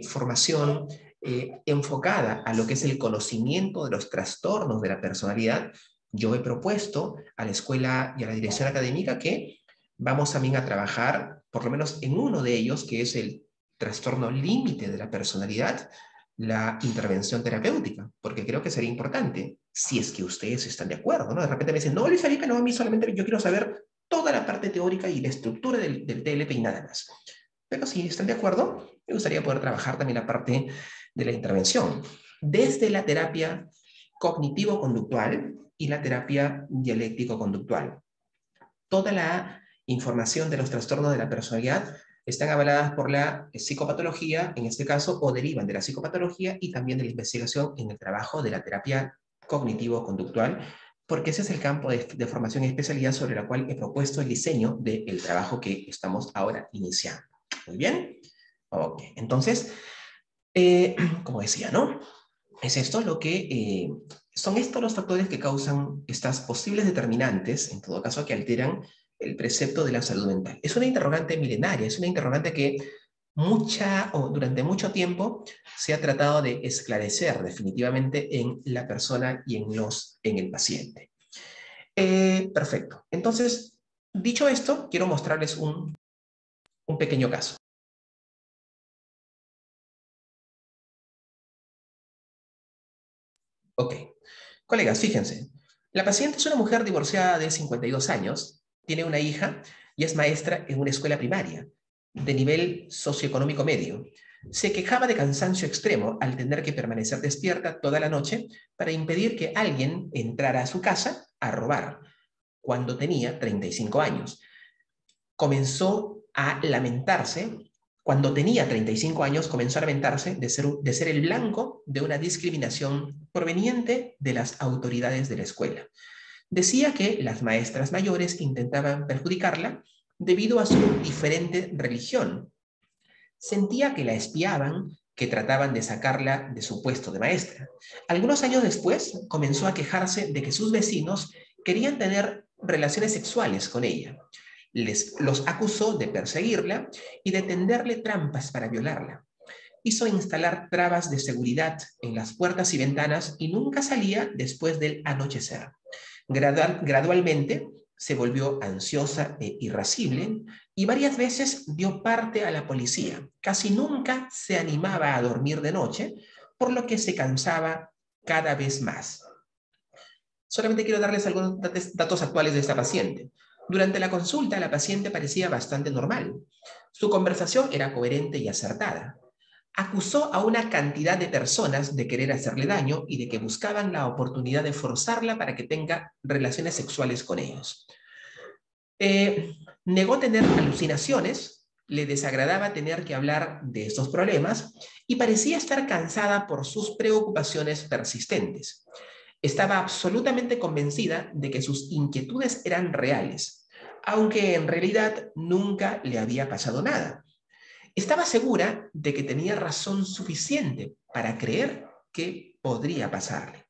formación enfocada a lo que es el conocimiento de los trastornos de la personalidad, yo he propuesto a la escuela y a la dirección académica que vamos también a trabajar por lo menos en uno de ellos, que es el trastorno límite de la personalidad, la intervención terapéutica, porque creo que sería importante, si es que ustedes están de acuerdo, ¿no? De repente me dicen, no, Luis Felipe, no, a mí solamente yo quiero saber toda la parte teórica y la estructura del TLP y nada más. Pero si están de acuerdo, me gustaría poder trabajar también la parte de la intervención, desde la terapia cognitivo-conductual y la terapia dialéctico-conductual. Toda la información de los trastornos de la personalidad están avaladas por la psicopatología, en este caso, o derivan de la psicopatología y también de la investigación en el trabajo de la terapia cognitivo-conductual, porque ese es el campo de formación y especialidad sobre la cual he propuesto el diseño del trabajo que estamos ahora iniciando. Muy bien. Ok, entonces, como decía, ¿no? Es esto lo que, son estos los factores que causan estas posibles determinantes, en todo caso, que alteran el precepto de la salud mental. Es una interrogante milenaria, es una interrogante que durante mucho tiempo se ha tratado de esclarecer definitivamente en la persona y en el paciente. Perfecto. Entonces, dicho esto, quiero mostrarles un pequeño caso. Ok. Colegas, fíjense. La paciente es una mujer divorciada de 52 años, tiene una hija y es maestra en una escuela primaria de nivel socioeconómico medio. Se quejaba de cansancio extremo al tener que permanecer despierta toda la noche para impedir que alguien entrara a su casa a robar cuando tenía 35 años. Comenzó a lamentarse, cuando tenía 35 años, comenzó a lamentarse de ser el blanco de una discriminación proveniente de las autoridades de la escuela. Decía que las maestras mayores intentaban perjudicarla debido a su diferente religión. Sentía que la espiaban, que trataban de sacarla de su puesto de maestra. Algunos años después, comenzó a quejarse de que sus vecinos querían tener relaciones sexuales con ella. Los acusó de perseguirla y de tenderle trampas para violarla. Hizo instalar trabas de seguridad en las puertas y ventanas y nunca salía después del anochecer. Gradualmente se volvió ansiosa e irascible y varias veces dio parte a la policía. Casi nunca se animaba a dormir de noche, por lo que se cansaba cada vez más. Solamente quiero darles algunos datos actuales de esta paciente. Durante la consulta, la paciente parecía bastante normal. Su conversación era coherente y acertada. Acusó a una cantidad de personas de querer hacerle daño y de que buscaban la oportunidad de forzarla para que tenga relaciones sexuales con ellos. Negó tener alucinaciones, le desagradaba tener que hablar de estos problemas y parecía estar cansada por sus preocupaciones persistentes. Estaba absolutamente convencida de que sus inquietudes eran reales, aunque en realidad nunca le había pasado nada. Estaba segura de que tenía razón suficiente para creer que podría pasarle.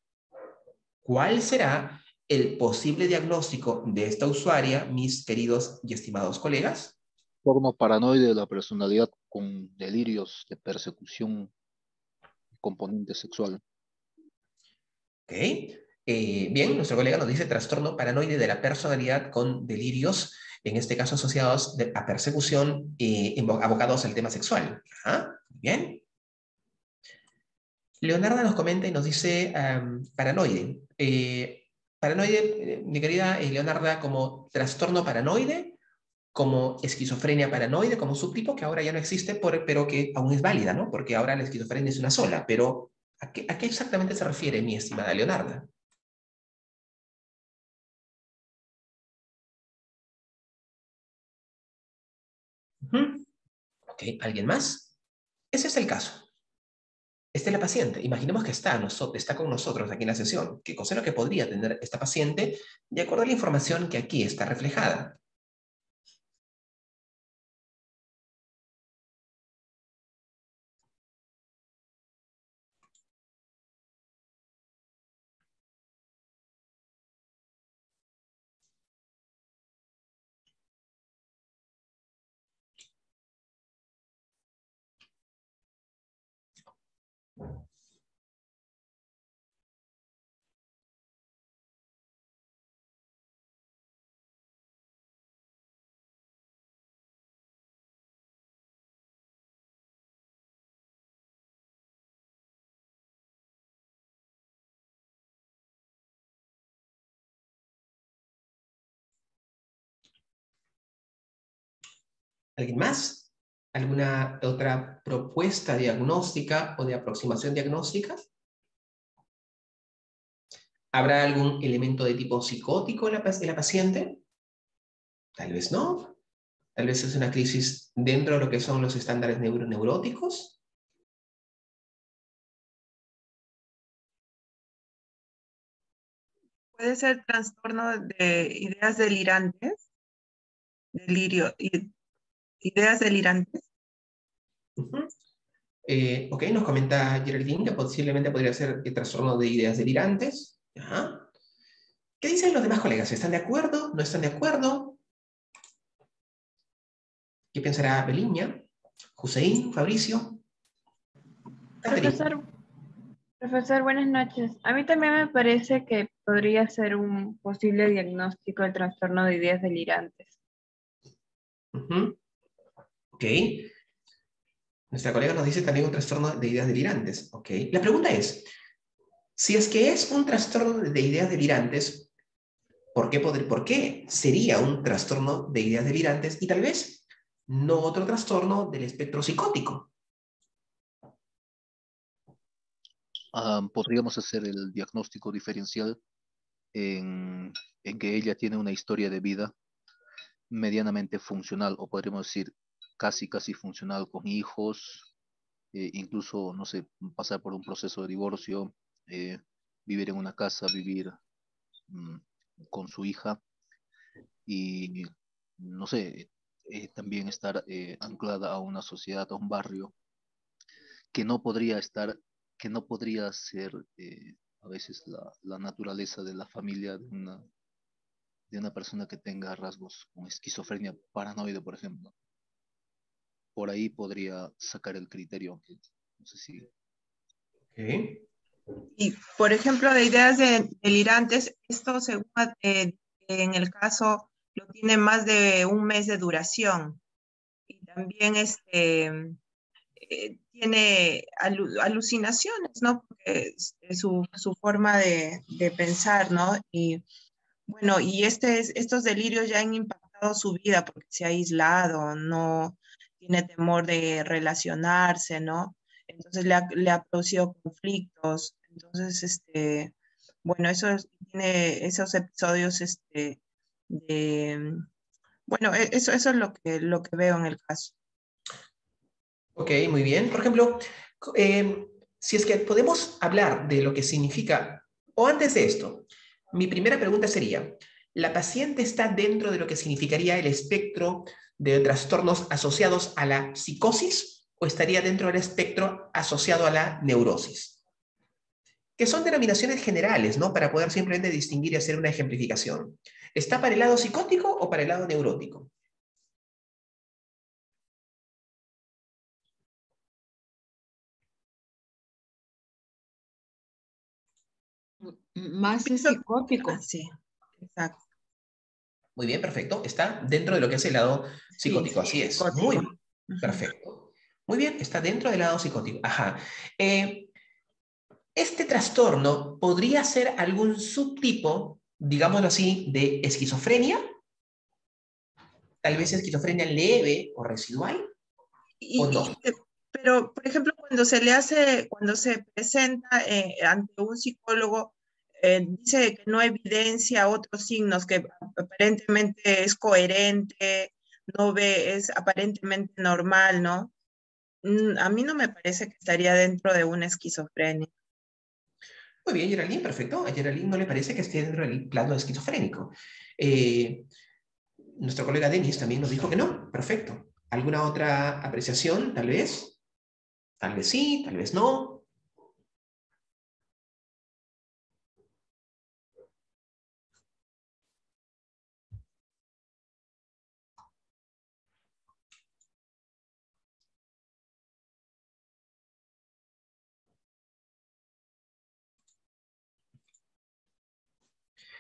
¿Cuál será el posible diagnóstico de esta usuaria, mis queridos y estimados colegas? Trastorno paranoide de la personalidad con delirios de persecución y componente sexual. Ok. Bien, nuestro colega nos dice trastorno paranoide de la personalidad con delirios, en este caso asociados a persecución y abocados al tema sexual. ¿Ah? Bien. Leonarda nos comenta y nos dice paranoide. Paranoide, mi querida Leonarda, como trastorno paranoide, como esquizofrenia paranoide, como subtipo que ahora ya no existe, pero que aún es válida, ¿no? Porque ahora la esquizofrenia es una sola. Pero, ¿a qué exactamente se refiere, mi estimada Leonarda? Ok, ¿alguien más? Ese es el caso. Esta es la paciente. Imaginemos que está con nosotros aquí en la sesión. ¿Qué cosa es lo que podría tener esta paciente de acuerdo a la información que aquí está reflejada? ¿Alguien más? ¿Alguna otra propuesta diagnóstica o de aproximación diagnóstica? ¿Habrá algún elemento de tipo psicótico en la paciente? Tal vez no. Tal vez es una crisis dentro de lo que son los estándares neuróticos. Puede ser trastorno de ideas delirantes, ideas delirantes. Ok, nos comenta Geraldine que posiblemente podría ser el trastorno de ideas delirantes. Ajá. ¿Qué dicen los demás colegas? ¿Están de acuerdo? ¿No están de acuerdo? ¿Qué pensará Beliña? ¿Hussein? ¿Fabricio? Catherine. Profesor, buenas noches. A mí también me parece que podría ser un posible diagnóstico del trastorno de ideas delirantes. Ok. Nuestra colega nos dice también un trastorno de ideas delirantes. Ok. La pregunta es, si es que es un trastorno de ideas delirantes, ¿por qué sería un trastorno de ideas delirantes y tal vez no otro trastorno del espectro psicótico? Podríamos hacer el diagnóstico diferencial en que ella tiene una historia de vida medianamente funcional, o podríamos decir casi funcional, con hijos, incluso, no sé, pasar por un proceso de divorcio, eh, vivir en una casa, vivir mm, con su hija y, no sé, también estar anclada a una sociedad, a un barrio que no podría estar, que no podría ser a veces la naturaleza de la familia de una persona que tenga rasgos como esquizofrenia paranoide, por ejemplo. Por ahí podría sacar el criterio, aunque no sé si... Ok. Y, por ejemplo, de ideas delirantes, esto según en el caso lo tiene más de un mes de duración. Y también tiene alucinaciones, ¿no? Porque es su forma de pensar, ¿no? Y bueno, y estos delirios ya han impactado su vida porque se ha aislado, no tiene temor de relacionarse, ¿no? Entonces le ha producido conflictos. Entonces, bueno, tiene esos episodios, de, bueno, eso es lo que veo en el caso. Ok, muy bien. Por ejemplo, si es que podemos hablar de lo que significa, o antes de esto, mi primera pregunta sería, ¿la paciente está dentro de lo que significaría el espectro de trastornos asociados a la psicosis o estaría dentro del espectro asociado a la neurosis? Que son denominaciones generales, ¿no? Para poder simplemente distinguir y hacer una ejemplificación. ¿Está para el lado psicótico o para el lado neurótico? Más es psicótico. Sí, exacto. Muy bien, perfecto. Está dentro de lo que es el lado psicótico, Sí, así es. psicótico. Muy bien, perfecto. Muy bien, está dentro del lado psicótico. Ajá. Este trastorno podría ser algún subtipo, digámoslo así, de esquizofrenia. Tal vez esquizofrenia leve o residual, o no. Pero, por ejemplo, cuando se presenta ante un psicólogo, dice que no evidencia otros signos, que aparentemente es coherente, no ve, es aparentemente normal, ¿no? A mí no me parece que estaría dentro de una esquizofrenia. Muy bien, Geraldine, perfecto. A Geraldine no le parece que esté dentro del plano esquizofrénico. Nuestro colega Denis también nos dijo que no. Perfecto. ¿Alguna otra apreciación, tal vez? Tal vez sí, tal vez no.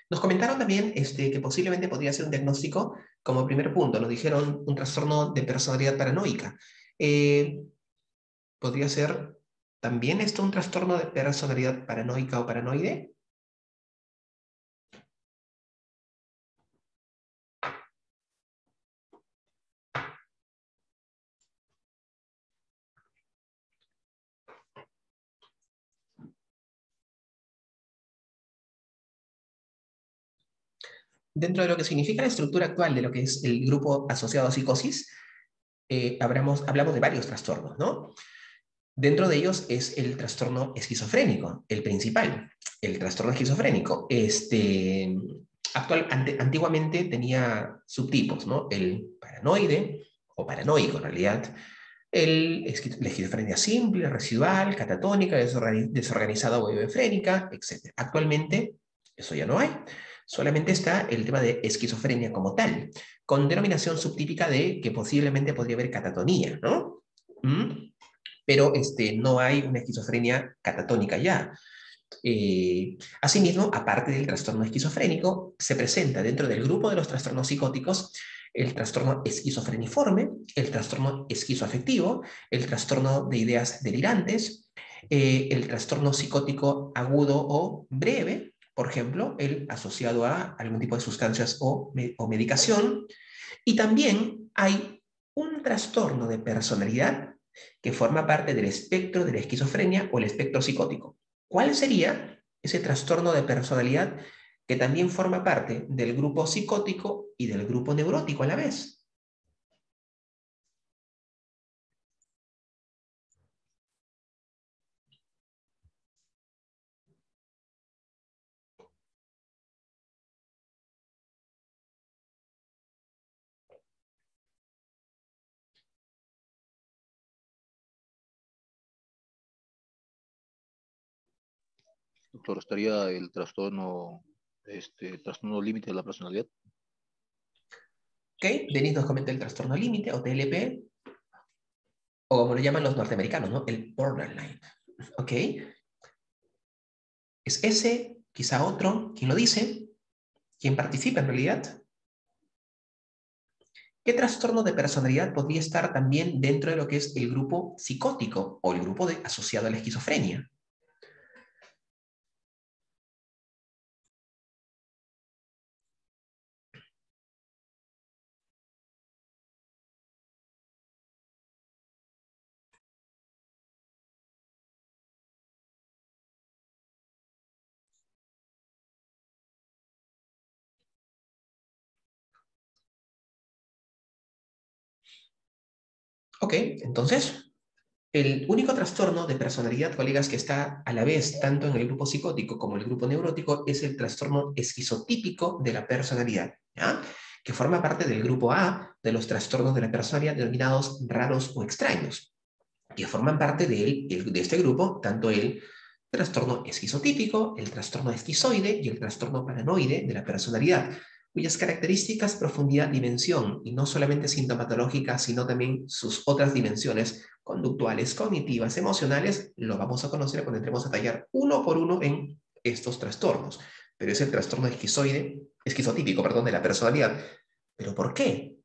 Nos comentaron también que posiblemente podría ser un diagnóstico como primer punto. Nos dijeron un trastorno de personalidad paranoica. ¿Podría ser también esto un trastorno de personalidad paranoica o paranoide? dentro de lo que significa la estructura actual de lo que es el grupo asociado a psicosis, hablamos de varios trastornos, ¿no? Dentro de ellos es el trastorno esquizofrénico, el principal, el trastorno esquizofrénico. Antiguamente tenía subtipos, ¿no? El paranoide, o paranoico en realidad, la esquizofrenia simple, residual, catatónica, desorganizada o hebefrénica, etc. Actualmente eso ya no hay. Solamente está el tema de esquizofrenia como tal, con denominación subtípica de que posiblemente podría haber catatonía, ¿no? Pero no hay una esquizofrenia catatónica ya. Asimismo, aparte del trastorno esquizofrénico, se presenta dentro del grupo de los trastornos psicóticos el trastorno esquizofreniforme, el trastorno esquizoafectivo, el trastorno de ideas delirantes, el trastorno psicótico agudo o breve, por ejemplo, el asociado a algún tipo de sustancias o medicación. Y también hay un trastorno de personalidad que forma parte del espectro de la esquizofrenia o el espectro psicótico. ¿Cuál sería ese trastorno de personalidad que también forma parte del grupo psicótico y del grupo neurótico a la vez? Doctor, ¿estaría el trastorno límite de la personalidad? Ok, Denis nos comenta el trastorno límite o TLP, o como lo llaman los norteamericanos, ¿no? El borderline. Ok. ¿Es ese? ¿Quizá otro? ¿Quién lo dice? ¿Quién participa en realidad? ¿Qué trastorno de personalidad podría estar también dentro de lo que es el grupo psicótico o el grupo asociado a la esquizofrenia? Ok, entonces, el único trastorno de personalidad, colegas, que está a la vez tanto en el grupo psicótico como en el grupo neurótico es el trastorno esquizotípico de la personalidad, ¿ya? Que forma parte del grupo A de los trastornos de la personalidad denominados raros o extraños, que forman parte de este grupo tanto el trastorno esquizotípico, el trastorno esquizoide y el trastorno paranoide de la personalidad, cuyas características, profundidad, dimensión, y no solamente sintomatológicas, sino también sus otras dimensiones conductuales, cognitivas, emocionales, lo vamos a conocer cuando entremos a tallar uno por uno en estos trastornos. Pero es el trastorno esquizotípico, de la personalidad. ¿Pero por qué?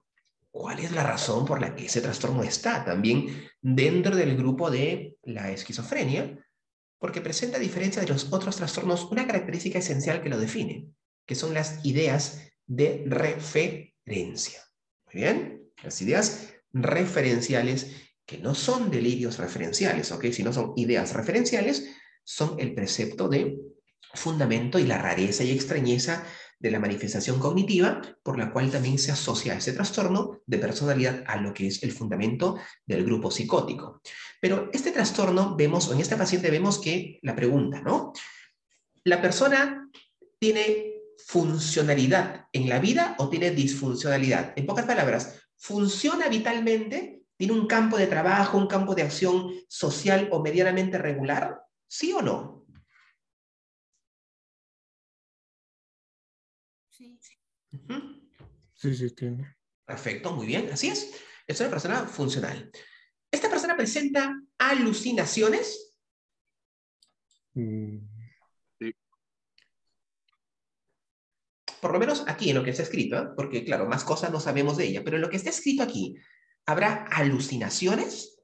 ¿Cuál es la razón por la que ese trastorno está también dentro del grupo de la esquizofrenia? Porque presenta, a diferencia de los otros trastornos, una característica esencial que lo define, que son las ideas de referencia. Muy bien, las ideas referenciales, que no son delirios referenciales, ¿ok? Sino son ideas referenciales, son el precepto de fundamento y la rareza y extrañeza de la manifestación cognitiva, por la cual también se asocia ese trastorno de personalidad a lo que es el fundamento del grupo psicótico. Pero este trastorno vemos, o en este paciente vemos que la pregunta, ¿no? ¿La persona tiene funcionalidad en la vida o tiene disfuncionalidad? En pocas palabras, ¿funciona vitalmente? ¿Tiene un campo de trabajo, un campo de acción social o medianamente regular? ¿Sí o no? Sí. Sí, tiene. Perfecto, muy bien, así es. Es una persona funcional. ¿Esta persona presenta alucinaciones? Sí. Por lo menos aquí en lo que está escrito, ¿eh? Porque claro, más cosas no sabemos de ella, pero en lo que está escrito aquí, ¿habrá alucinaciones?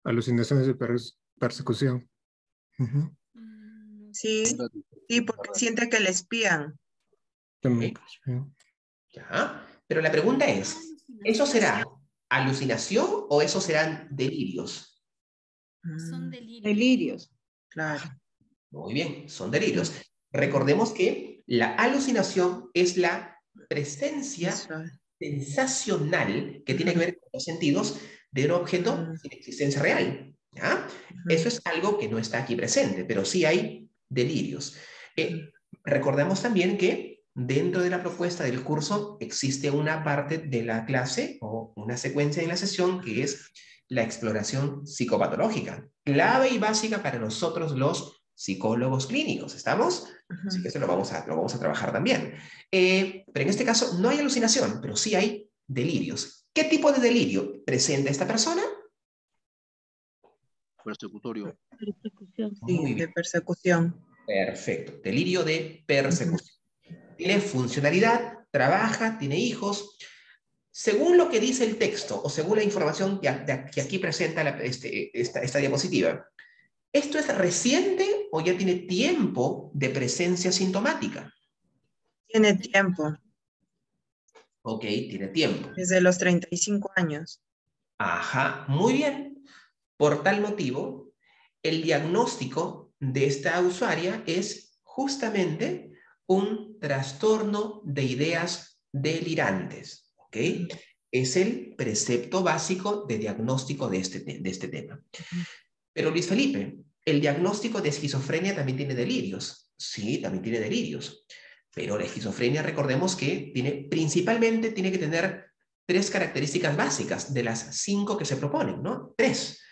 Alucinaciones de persecución. Sí, sí, porque siente que le espían. También, Ya, pero la pregunta es, ¿eso será alucinación o eso serán delirios? Son delirios. Delirios, claro. Muy bien, son delirios. Recordemos que La alucinación es la presencia sensacional que tiene que ver con los sentidos de un objeto sin existencia real. ¿Ya? Eso es algo que no está aquí presente, pero sí hay delirios. Recordemos también que dentro de la propuesta del curso existe una parte de la clase o una secuencia en la sesión que es la exploración psicopatológica, clave y básica para nosotros los psicólogos clínicos. ¿Estamos? Así que eso lo vamos a trabajar también. Pero en este caso no hay alucinación, pero sí hay delirios. ¿Qué tipo de delirio presenta esta persona? Persecutorio. Sí, de persecución. Perfecto. Delirio de persecución. Tiene funcionalidad, trabaja, tiene hijos. Según lo que dice el texto o según la información que aquí presenta esta diapositiva, ¿esto es reciente o ya tiene tiempo de presencia sintomática? Tiene tiempo. Ok, tiene tiempo. Desde los 35 años. Ajá, muy bien. Por tal motivo, el diagnóstico de esta usuaria es justamente un trastorno de ideas delirantes. ¿Ok? Es el precepto básico de diagnóstico de este tema. Pero Luis Felipe, el diagnóstico de esquizofrenia también tiene delirios. Sí, también tiene delirios. Pero la esquizofrenia, recordemos que principalmente tiene que tener 3 características básicas de las 5 que se proponen, ¿no? 3.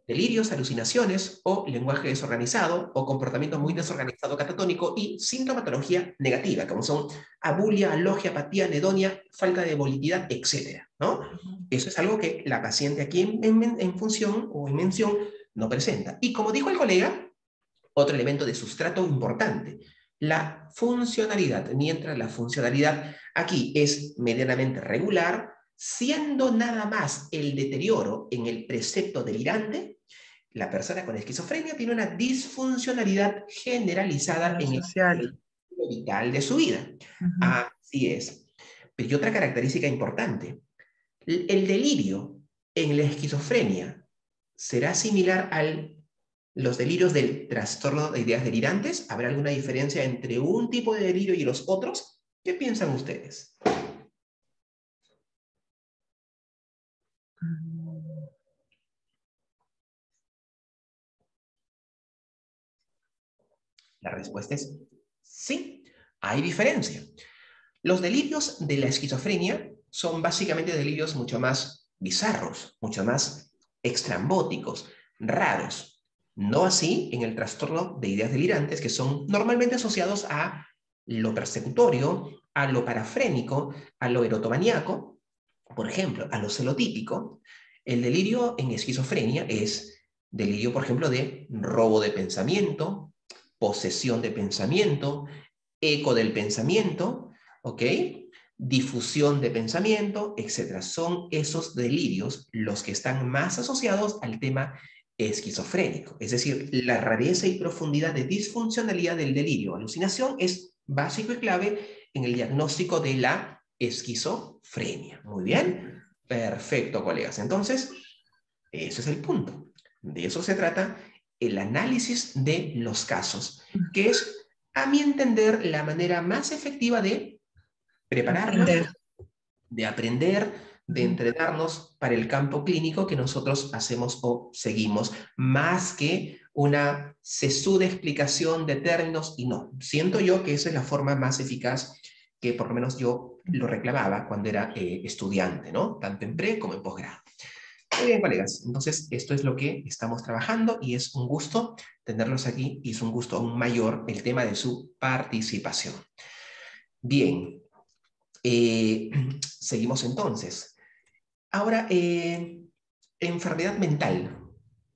Delirios, alucinaciones o lenguaje desorganizado o comportamiento muy desorganizado catatónico y sintomatología negativa, como son abulia, alogia, apatía, anedonia, falta de volitilidad, etc. ¿No? Eso es algo que la paciente aquí en función o en mención no presenta. Y como dijo el colega, otro elemento de sustrato importante, la funcionalidad. Mientras la funcionalidad aquí es medianamente regular, siendo nada más el deterioro en el precepto delirante, la persona con esquizofrenia tiene una disfuncionalidad generalizada en el vital de su vida. Así es. Pero y otra característica importante, el delirio en la esquizofrenia será similar a los delirios del trastorno de ideas delirantes. ¿Habrá alguna diferencia entre un tipo de delirio y los otros? ¿Qué piensan ustedes? La respuesta es sí, hay diferencia. Los delirios de la esquizofrenia son básicamente delirios mucho más bizarros, mucho más extrambóticos, raros. No así en el trastorno de ideas delirantes, que son normalmente asociados a lo persecutorio, a lo parafrénico, a lo erotomaníaco, por ejemplo, a lo celotípico. El delirio en esquizofrenia es delirio, por ejemplo, de robo de pensamiento, posesión de pensamiento, eco del pensamiento, ¿ok? Difusión de pensamiento, etc. Son esos delirios los que están más asociados al tema esquizofrénico. Es decir, la rareza y profundidad de disfuncionalidad del delirio o alucinación es básico y clave en el diagnóstico de la esquizofrenia. Muy bien. Perfecto, colegas. Entonces, ese es el punto. De eso se trata el análisis de los casos, que es, a mi entender, la manera más efectiva de prepararnos, de aprender, de entrenarnos para el campo clínico que nosotros hacemos o seguimos, más que una sesuda explicación de términos y no. Siento yo que esa es la forma más eficaz que por lo menos yo lo reclamaba cuando era estudiante, ¿no? Tanto en pre como en posgrado. Muy bien, colegas. Entonces, esto es lo que estamos trabajando y es un gusto tenerlos aquí y es un gusto aún mayor el tema de su participación. Bien. Seguimos entonces. Ahora, enfermedad mental,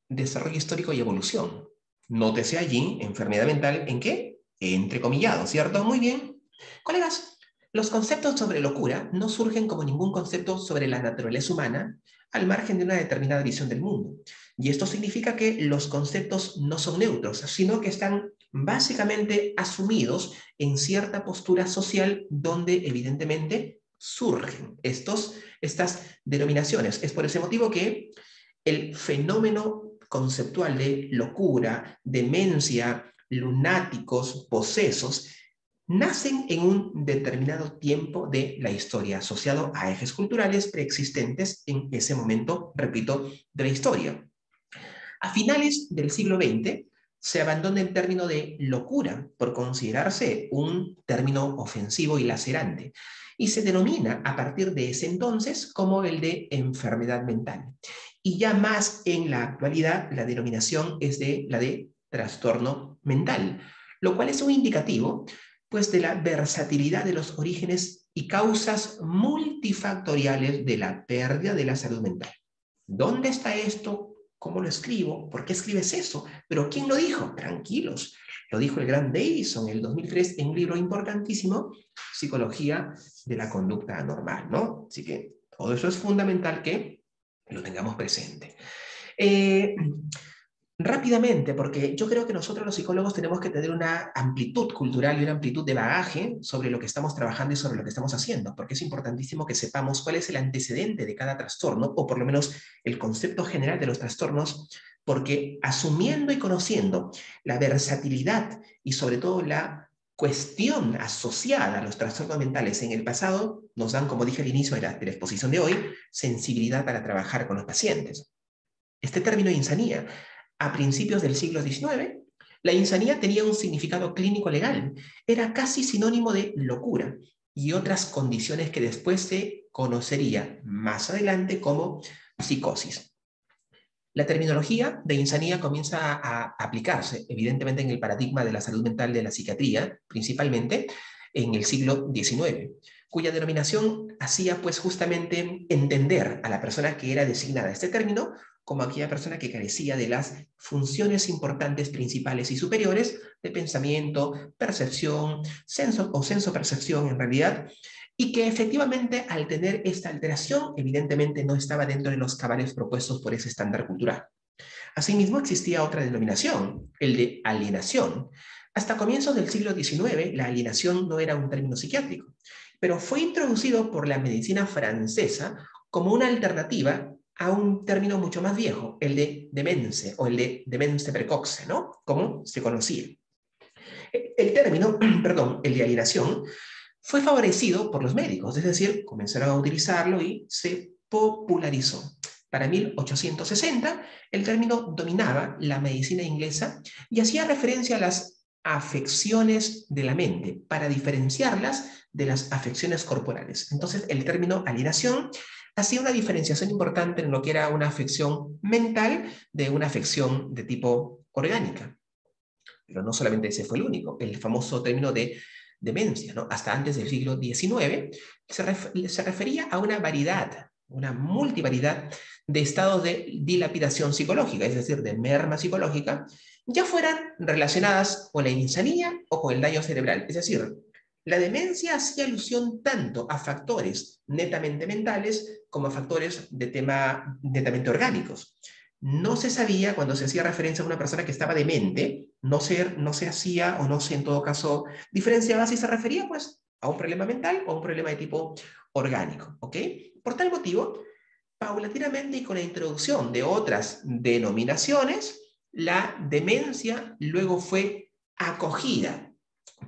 desarrollo histórico y evolución. Nótese allí, enfermedad mental, ¿en qué? Entrecomillado, ¿cierto? Muy bien. Colegas, los conceptos sobre locura no surgen como ningún concepto sobre la naturaleza humana al margen de una determinada visión del mundo. Y esto significa que los conceptos no son neutros, sino que están básicamente asumidos en cierta postura social donde evidentemente surgen estas denominaciones. Es por ese motivo que el fenómeno conceptual de locura, demencia, lunáticos, posesos, nacen en un determinado tiempo de la historia, asociado a ejes culturales preexistentes en ese momento, repito, de la historia. A finales del siglo XX se abandona el término de locura por considerarse un término ofensivo y lacerante, y se denomina a partir de ese entonces como el de enfermedad mental. Y ya más en la actualidad la denominación es la de trastorno mental, lo cual es un indicativo pues de la versatilidad de los orígenes y causas multifactoriales de la pérdida de la salud mental. ¿Dónde está esto? ¿Cómo lo escribo? ¿Por qué escribes eso? ¿Pero quién lo dijo? Tranquilos. Lo dijo el gran Davison en el 2003 en un libro importantísimo, Psicología de la Conducta Anormal, ¿no? Así que todo eso es fundamental que lo tengamos presente. Rápidamente, porque yo creo que nosotros los psicólogos tenemos que tener una amplitud cultural y una amplitud de bagaje sobre lo que estamos trabajando y sobre lo que estamos haciendo, porque es importantísimo que sepamos cuál es el antecedente de cada trastorno, o por lo menos el concepto general de los trastornos, porque asumiendo y conociendo la versatilidad y sobre todo la cuestión asociada a los trastornos mentales en el pasado, nos dan, como dije al inicio de la exposición de hoy, sensibilidad para trabajar con los pacientes. Este término insanía, a principios del siglo XIX, la insanía tenía un significado clínico legal. Era casi sinónimo de locura y otras condiciones que después se conocería más adelante como psicosis. La terminología de insanía comienza a aplicarse, evidentemente, en el paradigma de la salud mental de la psiquiatría, principalmente en el siglo XIX, cuya denominación hacía pues justamente entender a la persona que era designada a este término como aquella persona que carecía de las funciones importantes, principales y superiores de pensamiento, percepción, senso o senso-percepción en realidad, y que efectivamente al tener esta alteración evidentemente no estaba dentro de los cabales propuestos por ese estándar cultural. Asimismo existía otra denominación, el de alienación. Hasta comienzos del siglo XIX la alienación no era un término psiquiátrico, pero fue introducido por la medicina francesa como una alternativa a un término mucho más viejo, el de demence o el de demence precoce, ¿no? Como se conocía. El término, perdón, el de alienación, fue favorecido por los médicos, es decir, comenzaron a utilizarlo y se popularizó. Para 1860, el término dominaba la medicina inglesa y hacía referencia a las afecciones de la mente para diferenciarlas de las afecciones corporales. Entonces, el término alienación hacía una diferenciación importante en lo que era una afección mental de una afección de tipo orgánica. Pero no solamente ese fue el único. El famoso término de demencia, ¿no? Hasta antes del siglo XIX, se refería a una variedad, una multivariedad de estados de dilapidación psicológica, es decir, de merma psicológica, ya fueran relacionadas con la insanía o con el daño cerebral. Es decir, la demencia hacía alusión tanto a factores netamente mentales como a factores de tema netamente orgánicos. No se sabía, cuando se hacía referencia a una persona que estaba demente, no se hacía, o no se en todo caso diferenciaba si se refería pues a un problema mental o a un problema de tipo orgánico, ¿ok? Por tal motivo, paulatinamente y con la introducción de otras denominaciones, la demencia luego fue acogida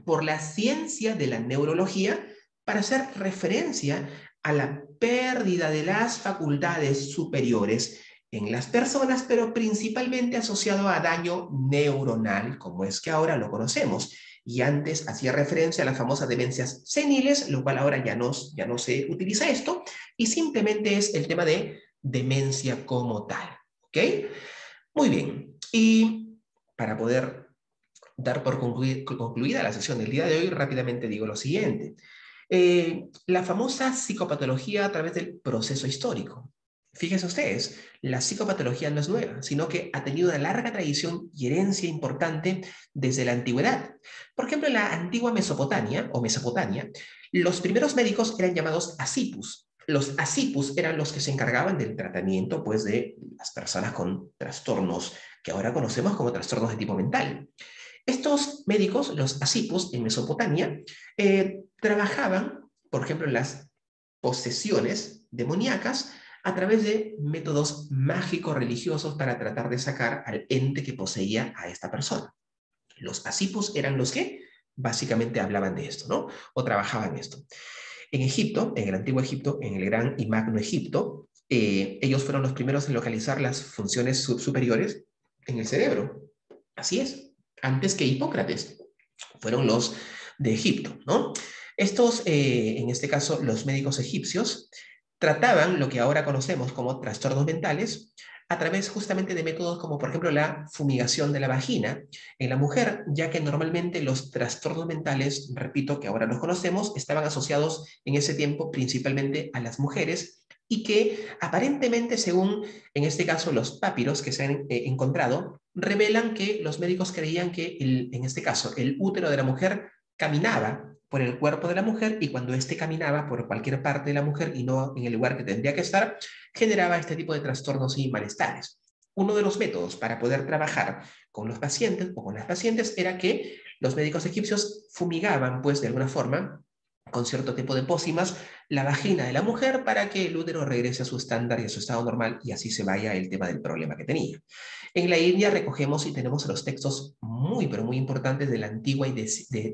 por la ciencia de la neurología para hacer referencia a la pérdida de las facultades superiores en las personas, pero principalmente asociado a daño neuronal, como es que ahora lo conocemos. Y antes hacía referencia a las famosas demencias seniles, lo cual ahora ya no se utiliza esto, y simplemente es el tema de demencia como tal. ¿Ok? Muy bien. Y para poder dar por concluida la sesión del día de hoy, rápidamente digo lo siguiente. La famosa psicopatología a través del proceso histórico. Fíjense ustedes, la psicopatología no es nueva, sino que ha tenido una larga tradición y herencia importante desde la antigüedad. Por ejemplo, en la antigua Mesopotamia, los primeros médicos eran llamados asipus. Los asipus eran los que se encargaban del tratamiento pues, de las personas con trastornos que ahora conocemos como trastornos de tipo mental. Estos médicos, los asipus en Mesopotamia, trabajaban, por ejemplo, en las posesiones demoníacas a través de métodos mágicos religiosos para tratar de sacar al ente que poseía a esta persona. Los asipus eran los que básicamente hablaban de esto, ¿no? O trabajaban esto. En Egipto, en el antiguo Egipto, en el gran y magno Egipto, ellos fueron los primeros en localizar las funciones superiores en el cerebro. Así es, antes que Hipócrates. Fueron los de Egipto, ¿no? Estos, en este caso, los médicos egipcios, trataban lo que ahora conocemos como trastornos mentales a través justamente de métodos como, por ejemplo, la fumigación de la vagina en la mujer, ya que normalmente los trastornos mentales, repito, que ahora los conocemos, estaban asociados en ese tiempo principalmente a las mujeres y que aparentemente, según en este caso los papiros que se han encontrado, revelan que los médicos creían que, en este caso, el útero de la mujer caminaba por el cuerpo de la mujer y cuando éste caminaba por cualquier parte de la mujer y no en el lugar que tendría que estar, generaba este tipo de trastornos y malestares. Uno de los métodos para poder trabajar con los pacientes o con las pacientes era que los médicos egipcios fumigaban, pues, de alguna forma, con cierto tipo de pócimas, la vagina de la mujer para que el útero regrese a su estándar y a su estado normal y así se vaya el tema del problema que tenía. En la India recogemos y tenemos los textos muy, pero muy importantes de la antigua y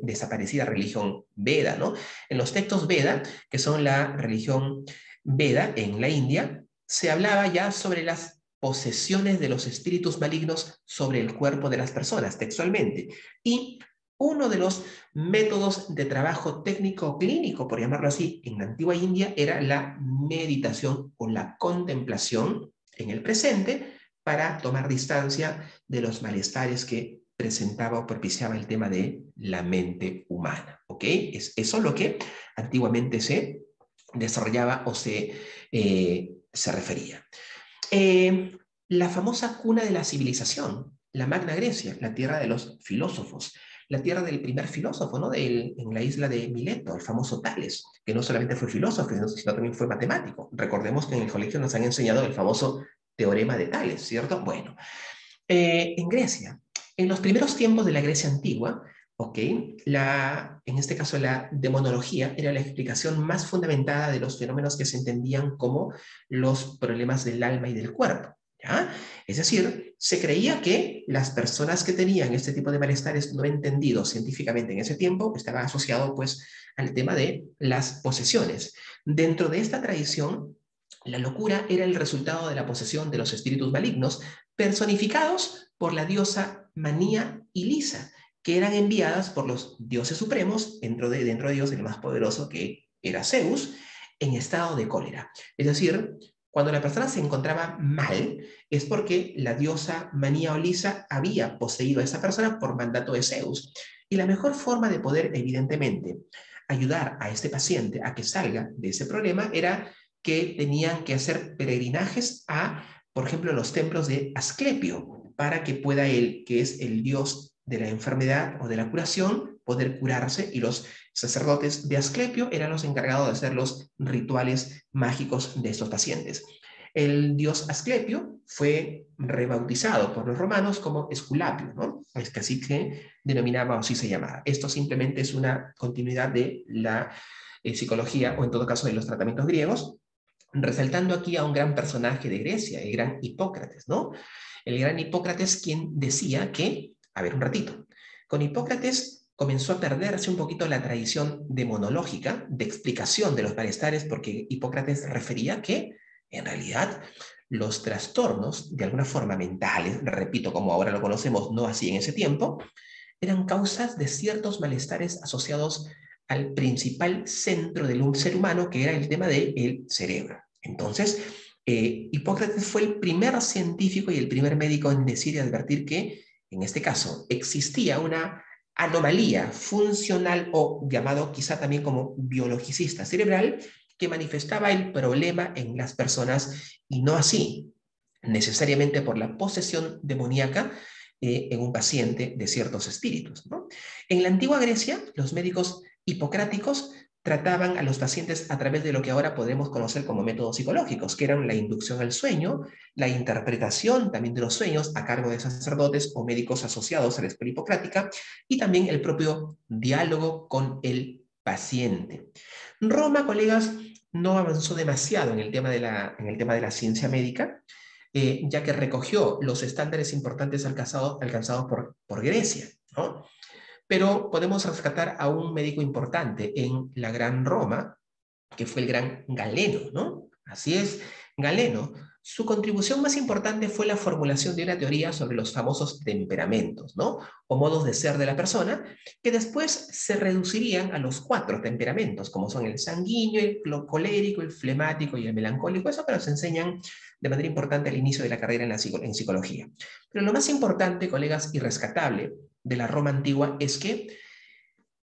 desaparecida religión Veda, ¿no? En los textos Veda, que son la religión Veda en la India, se hablaba ya sobre las posesiones de los espíritus malignos sobre el cuerpo de las personas, textualmente. Y uno de los métodos de trabajo técnico clínico, por llamarlo así, en la antigua India era la meditación o la contemplación en el presente para tomar distancia de los malestares que presentaba o propiciaba el tema de la mente humana. ¿Ok? Es eso lo que antiguamente se desarrollaba o se refería. La famosa cuna de la civilización, la Magna Grecia, la tierra de los filósofos, la tierra del primer filósofo, ¿no? En la isla de Mileto, el famoso Tales, que no solamente fue filósofo, sino también fue matemático. Recordemos que en el colegio nos han enseñado el famoso teorema de Tales, ¿cierto? Bueno, en Grecia, en los primeros tiempos de la Grecia antigua, ¿okay? En este caso la demonología era la explicación más fundamentada de los fenómenos que se entendían como los problemas del alma y del cuerpo. ¿Ya? Es decir, se creía que las personas que tenían este tipo de malestares no entendidos científicamente en ese tiempo estaban asociados pues al tema de las posesiones. Dentro de esta tradición, la locura era el resultado de la posesión de los espíritus malignos personificados por la diosa Manía y Lisa, que eran enviadas por los dioses supremos, dentro de ellos el más poderoso que era Zeus, en estado de cólera. Es decir, cuando la persona se encontraba mal, es porque la diosa Manía o Lisa había poseído a esa persona por mandato de Zeus. Y la mejor forma de poder, evidentemente, ayudar a este paciente a que salga de ese problema era que tenían que hacer peregrinajes a, por ejemplo, los templos de Asclepio, para que pueda él, que es el dios de la enfermedad o de la curación, poder curarse, y los sacerdotes de Asclepio eran los encargados de hacer los rituales mágicos de estos pacientes. El dios Asclepio fue rebautizado por los romanos como Esculapio, ¿no? Es que así que denominaba o así se llamaba. Esto simplemente es una continuidad de la psicología, o en todo caso de los tratamientos griegos, resaltando aquí a un gran personaje de Grecia, el gran Hipócrates, ¿no? El gran Hipócrates, quien decía que, a ver un ratito, con Hipócrates comenzó a perderse un poquito la tradición demonológica, de explicación de los malestares, porque Hipócrates refería que, en realidad, los trastornos, de alguna forma mentales, repito, como ahora lo conocemos, no así en ese tiempo, eran causas de ciertos malestares asociados al principal centro del ser humano, que era el tema del cerebro. Entonces, Hipócrates fue el primer científico y el primer médico en decir y advertir que, en este caso, existía una anomalía funcional o llamado quizá también como biologicista cerebral que manifestaba el problema en las personas y no así necesariamente por la posesión demoníaca en un paciente de ciertos espíritus, ¿no? En la antigua Grecia, los médicos hipocráticos trataban a los pacientes a través de lo que ahora podemos conocer como métodos psicológicos, que eran la inducción al sueño, la interpretación también de los sueños a cargo de sacerdotes o médicos asociados a la escuela hipocrática, y también el propio diálogo con el paciente. Roma, colegas, no avanzó demasiado en el tema de la ciencia médica, ya que recogió los estándares importantes alcanzados por Grecia, ¿no? Pero podemos rescatar a un médico importante en la Gran Roma, que fue el gran Galeno, ¿no? Así es, Galeno. Su contribución más importante fue la formulación de una teoría sobre los famosos temperamentos, ¿no? O modos de ser de la persona, que después se reducirían a los 4 temperamentos, como son el sanguíneo, el colérico, el flemático y el melancólico. Eso que nos enseñan de manera importante al inicio de la carrera en psicología. Pero lo más importante, colegas, y rescatable de la Roma antigua es que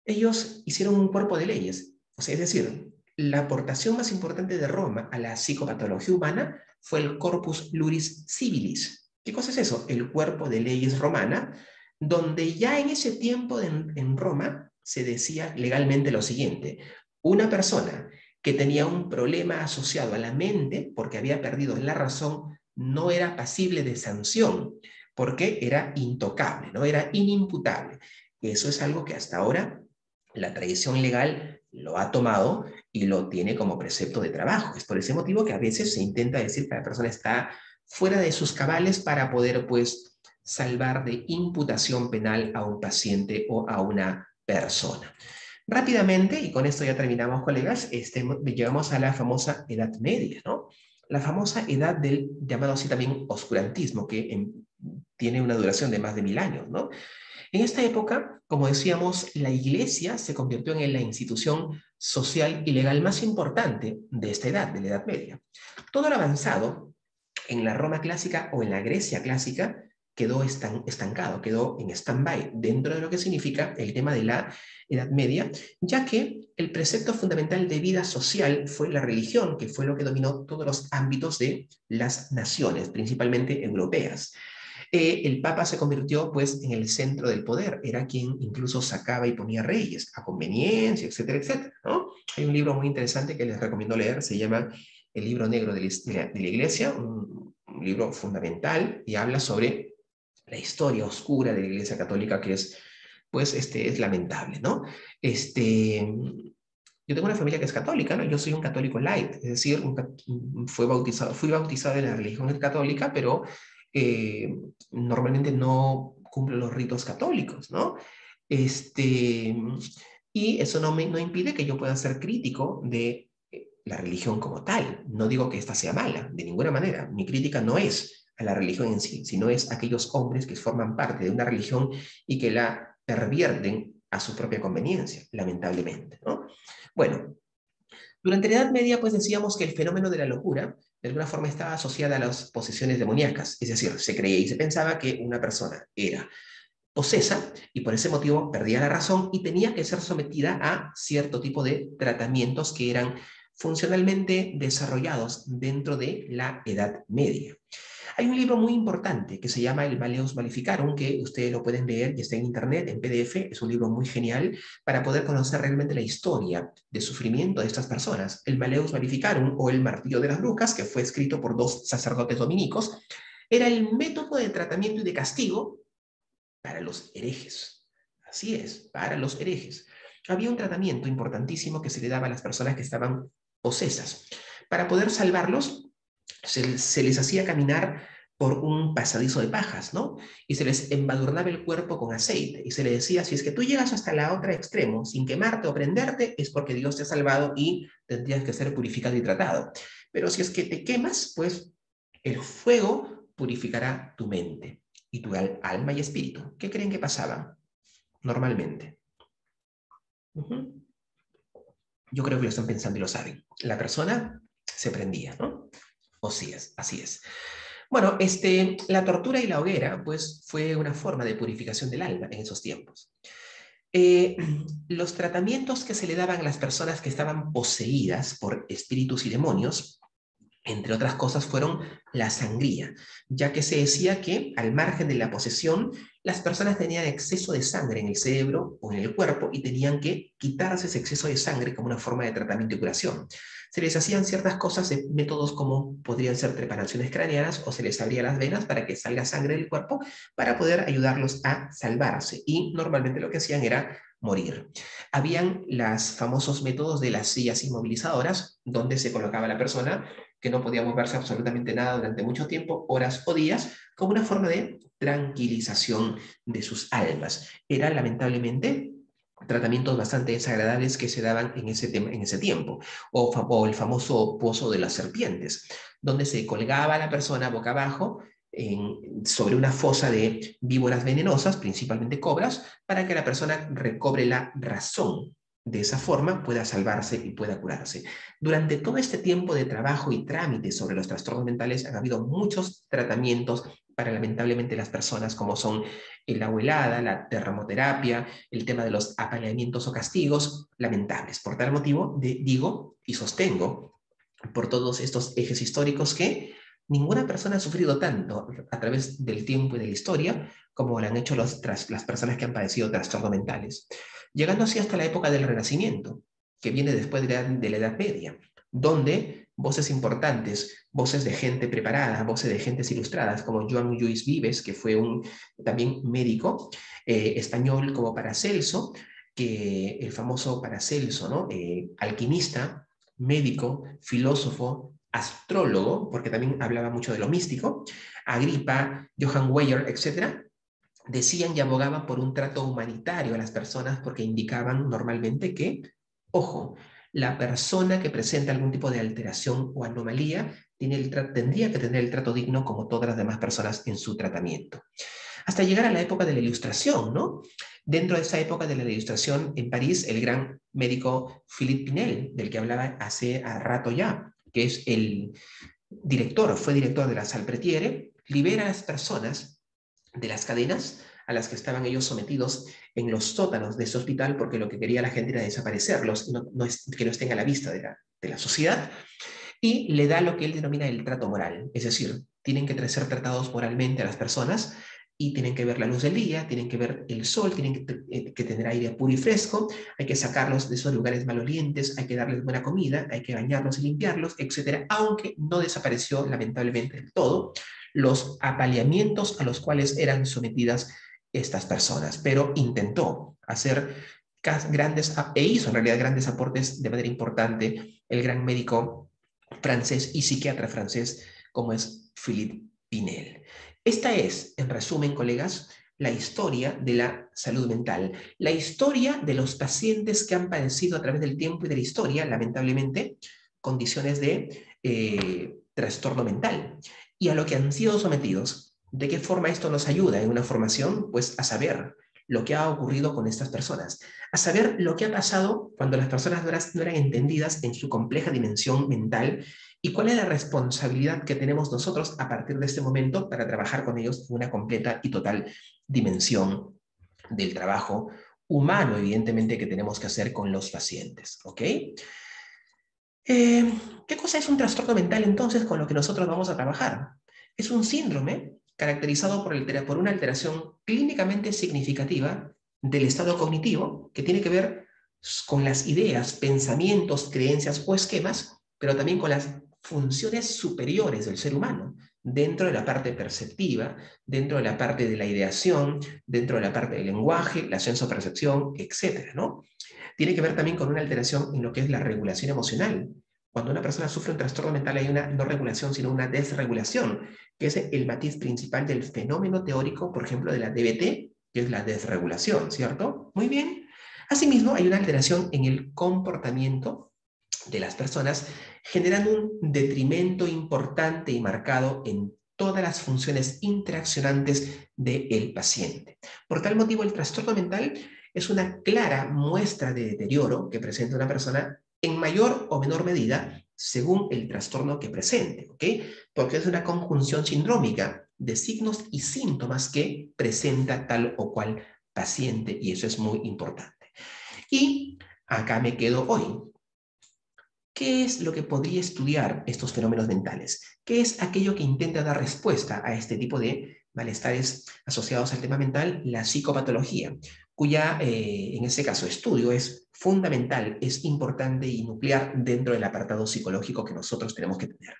ellos hicieron un cuerpo de leyes. O sea, es decir, la aportación más importante de Roma a la psicopatología humana fue el Corpus Juris Civilis. ¿Qué cosa es eso? El cuerpo de leyes romana, donde ya en ese tiempo en Roma se decía legalmente lo siguiente: una persona que tenía un problema asociado a la mente porque había perdido la razón no era pasible de sanción, porque era intocable, no era inimputable. Eso es algo que hasta ahora la tradición legal lo ha tomado y lo tiene como precepto de trabajo. Es por ese motivo que a veces se intenta decir que la persona está fuera de sus cabales para poder, pues, salvar de imputación penal a un paciente o a una persona. Rápidamente, y con esto ya terminamos, colegas, llegamos a la famosa Edad Media, ¿no? La famosa edad del llamado así también oscurantismo, que tiene una duración de más de 1000 años, ¿no? En esta época, como decíamos, la Iglesia se convirtió en la institución social y legal más importante de esta edad, de la Edad Media. Todo lo avanzado en la Roma clásica o en la Grecia clásica quedó estancado, quedó en stand-by dentro de lo que significa el tema de la Edad Media, ya que el precepto fundamental de vida social fue la religión, que fue lo que dominó todos los ámbitos de las naciones, principalmente europeas. El Papa se convirtió, pues, en el centro del poder, era quien incluso sacaba y ponía reyes a conveniencia, etcétera, etcétera, ¿no? Hay un libro muy interesante que les recomiendo leer, se llama El Libro Negro de la Iglesia, un libro fundamental, y habla sobre la historia oscura de la Iglesia Católica, que es, pues, es lamentable, ¿no? Yo tengo una familia que es católica, ¿no? Yo soy un católico light, es decir, fui bautizado en la religión católica, pero normalmente no cumplo los ritos católicos, ¿no? Y eso no impide que yo pueda ser crítico de la religión como tal. No digo que esta sea mala, de ninguna manera. Mi crítica no es a la religión en sí, sino es a aquellos hombres que forman parte de una religión y que la pervierten a su propia conveniencia, lamentablemente, ¿no? Bueno, durante la Edad Media, pues decíamos que el fenómeno de la locura de alguna forma estaba asociada a las posesiones demoníacas, es decir, se creía y se pensaba que una persona era posesa y por ese motivo perdía la razón y tenía que ser sometida a cierto tipo de tratamientos que eran funcionalmente desarrollados dentro de la Edad Media. Hay un libro muy importante que se llama El Malleus Maleficarum, que ustedes lo pueden leer y está en internet, en PDF. Es un libro muy genial para poder conocer realmente la historia de sufrimiento de estas personas. El Malleus Maleficarum, o El Martillo de las Brujas, que fue escrito por 2 sacerdotes dominicos, era el método de tratamiento y de castigo para los herejes. Así es, para los herejes. Había un tratamiento importantísimo que se le daba a las personas que estaban posesas. Para poder salvarlos, se les hacía caminar por un pasadizo de pajas, ¿no? Y se les embadurnaba el cuerpo con aceite y se les decía: si es que tú llegas hasta la otra extremo sin quemarte o prenderte, es porque Dios te ha salvado y tendrías que ser purificado y tratado. Pero si es que te quemas, pues el fuego purificará tu mente y tu alma y espíritu. ¿Qué creen que pasaba normalmente? Yo creo que lo están pensando y lo saben. La persona se prendía, ¿no? Así es. Bueno, la tortura y la hoguera, pues, fue una forma de purificación del alma en esos tiempos. Los tratamientos que se le daban a las personas que estaban poseídas por espíritus y demonios, entre otras cosas, fueron la sangría, ya que se decía que al margen de la posesión, las personas tenían exceso de sangre en el cerebro o en el cuerpo y tenían que quitarse ese exceso de sangre como una forma de tratamiento y curación. Se les hacían ciertas cosas de métodos como podrían ser trepanaciones craneanas, o se les abría las venas para que salga sangre del cuerpo para poder ayudarlos a salvarse, y normalmente lo que hacían era morir. Habían los famosos métodos de las sillas inmovilizadoras, donde se colocaba a la persona que no podía moverse absolutamente nada durante mucho tiempo, horas o días, como una forma de tranquilización de sus almas. Era lamentablemente tratamientos bastante desagradables que se daban en ese tiempo, o el famoso pozo de las serpientes, donde se colgaba a la persona boca abajo sobre una fosa de víboras venenosas, principalmente cobras, para que la persona recobre la razón. De esa forma pueda salvarse y pueda curarse. Durante todo este tiempo de trabajo y trámite sobre los trastornos mentales han habido muchos tratamientos para lamentablemente las personas, como son la abuelada, la termoterapia, el tema de los apaleamientos o castigos, lamentables. Por tal motivo, digo y sostengo por todos estos ejes históricos que ninguna persona ha sufrido tanto a través del tiempo y de la historia como lo han hecho las personas que han padecido trastornos mentales. Llegando así hasta la época del Renacimiento, que viene después de la Edad Media, donde voces importantes, voces de gente preparada, voces de gentes ilustradas, como Joan Lluís Vives, que fue también médico español, como Paracelso, que el famoso Paracelso, ¿no? Alquimista, médico, filósofo, astrólogo, porque también hablaba mucho de lo místico, Agripa, Johann Weyer, etc., decían y abogaban por un trato humanitario a las personas porque indicaban normalmente que, ojo, la persona que presenta algún tipo de alteración o anomalía tendría que tener el trato digno como todas las demás personas en su tratamiento. Hasta llegar a la época de la Ilustración, ¿no? Dentro de esa época de la Ilustración en París, el gran médico Philippe Pinel, del que hablaba hace rato ya, que es fue director de la Salpêtrière, libera a las personas de las cadenas a las que estaban ellos sometidos en los sótanos de ese hospital, porque lo que quería la gente era desaparecerlos, que no estén a la vista de la sociedad, y le da lo que él denomina el trato moral, es decir, tienen que ser tratados moralmente a las personas y tienen que ver la luz del día, tienen que ver el sol, tienen que tener aire puro y fresco, hay que sacarlos de esos lugares malolientes, hay que darles buena comida, hay que bañarlos y limpiarlos, etc. Aunque no desapareció lamentablemente del todo los apaleamientos a los cuales eran sometidas estas personas, pero intentó hacer hizo en realidad grandes aportes de manera importante el gran médico francés y psiquiatra francés como es Philippe Pinel. Esta es, en resumen, colegas, la historia de la salud mental, la historia de los pacientes que han padecido a través del tiempo y de la historia, lamentablemente, condiciones de trastorno mental y a lo que han sido sometidos. ¿De qué forma esto nos ayuda en una formación? Pues a saber lo que ha ocurrido con estas personas, a saber lo que ha pasado cuando las personas no eran entendidas en su compleja dimensión mental y cuál es la responsabilidad que tenemos nosotros a partir de este momento para trabajar con ellos en una completa y total dimensión del trabajo humano, evidentemente, que tenemos que hacer con los pacientes, ¿ok? ¿Qué cosa es un trastorno mental entonces con lo que nosotros vamos a trabajar? Es un síndrome caracterizado por una alteración clínicamente significativa del estado cognitivo que tiene que ver con las ideas, pensamientos, creencias o esquemas, pero también con las funciones superiores del ser humano, dentro de la parte perceptiva, dentro de la parte de la ideación, dentro de la parte del lenguaje, la sensopercepción, etc., ¿no? Tiene que ver también con una alteración en lo que es la regulación emocional. Cuando una persona sufre un trastorno mental hay una no regulación, sino una desregulación, que es el matiz principal del fenómeno teórico, por ejemplo, de la DBT, que es la desregulación, ¿cierto? Muy bien. Asimismo, hay una alteración en el comportamiento de las personas, generando un detrimento importante y marcado en todas las funciones interaccionantes del paciente. Por tal motivo, el trastorno mental es una clara muestra de deterioro que presenta una persona en mayor o menor medida según el trastorno que presente, ¿ok? Porque es una conjunción sindrómica de signos y síntomas que presenta tal o cual paciente, y eso es muy importante. Y acá me quedo hoy. ¿Qué es lo que podría estudiar estos fenómenos mentales? ¿Qué es aquello que intenta dar respuesta a este tipo de malestares asociados al tema mental? La psicopatología, cuya, en este caso, estudio es fundamental, es importante y nuclear dentro del apartado psicológico que nosotros tenemos que tener.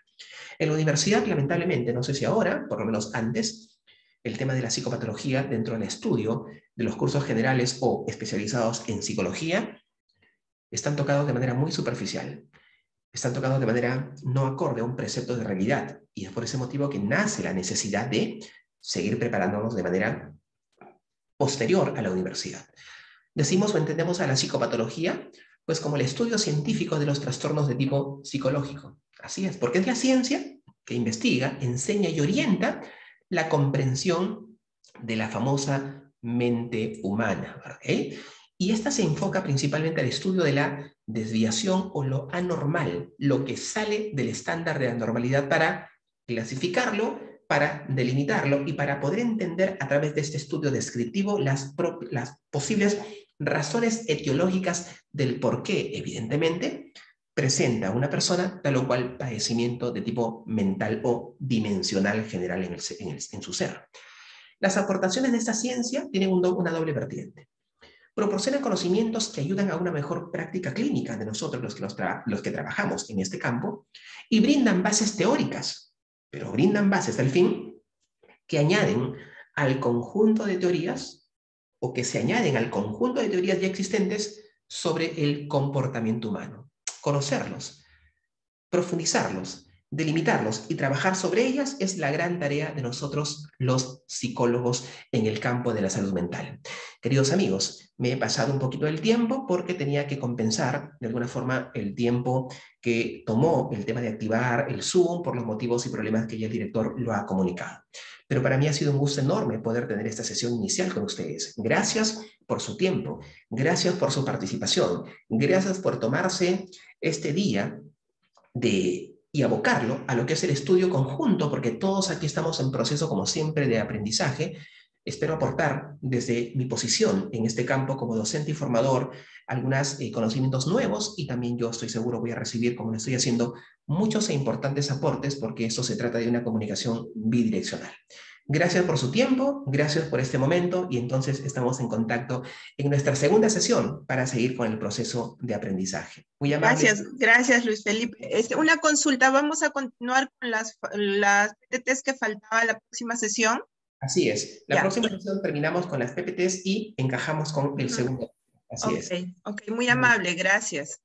En la universidad, lamentablemente, no sé si ahora, por lo menos antes, el tema de la psicopatología dentro del estudio de los cursos generales o especializados en psicología están tocados de manera muy superficial. están tocados de manera no acorde a un precepto de realidad. Y es por ese motivo que nace la necesidad de seguir preparándonos de manera posterior a la universidad. Decimos o entendemos a la psicopatología pues como el estudio científico de los trastornos de tipo psicológico. Así es, porque es la ciencia que investiga, enseña y orienta la comprensión de la famosa mente humana. ¿Okay? Y esta se enfoca principalmente al estudio de la desviación o lo anormal, lo que sale del estándar de la normalidad para clasificarlo, para delimitarlo y para poder entender a través de este estudio descriptivo las posibles razones etiológicas del por qué, evidentemente, presenta una persona tal o cual padecimiento de tipo mental o dimensional general en su ser. Las aportaciones de esta ciencia tienen una doble vertiente. Proporcionan conocimientos que ayudan a una mejor práctica clínica de nosotros los que trabajamos en este campo y brindan bases teóricas, pero brindan bases al fin que añaden al conjunto de teorías o que se añaden al conjunto de teorías ya existentes sobre el comportamiento humano. Conocerlos, profundizarlos, delimitarlos y trabajar sobre ellas es la gran tarea de nosotros los psicólogos en el campo de la salud mental. Queridos amigos, me he pasado un poquito del tiempo porque tenía que compensar de alguna forma el tiempo que tomó el tema de activar el Zoom por los motivos y problemas que ya el director lo ha comunicado. Pero para mí ha sido un gusto enorme poder tener esta sesión inicial con ustedes. Gracias por su tiempo, gracias por su participación, gracias por tomarse este día y abocarlo a lo que es el estudio conjunto, porque todos aquí estamos en proceso, como siempre, de aprendizaje. Espero aportar desde mi posición en este campo como docente y formador algunos conocimientos nuevos y también yo estoy seguro voy a recibir, como lo estoy haciendo, muchos e importantes aportes porque esto se trata de una comunicación bidireccional. Gracias por su tiempo, gracias por este momento y entonces estamos en contacto en nuestra segunda sesión para seguir con el proceso de aprendizaje. Muy amable. Gracias Luis Felipe. Una consulta, ¿vamos a continuar con las PPTs que faltaba la próxima sesión? Así es. La próxima sesión terminamos con las PPTs y encajamos con el segundo. Así es. Ok, muy amable, gracias.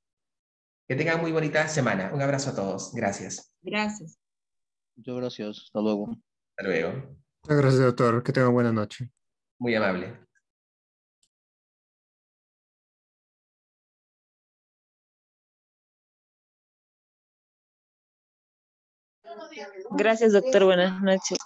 Que tengan muy bonita semana. Un abrazo a todos. Gracias. Gracias. Muchas gracias. Hasta luego. Hasta luego. Muchas gracias, doctor. Que tenga buena noche. Muy amable. Gracias, doctor. Buenas noches.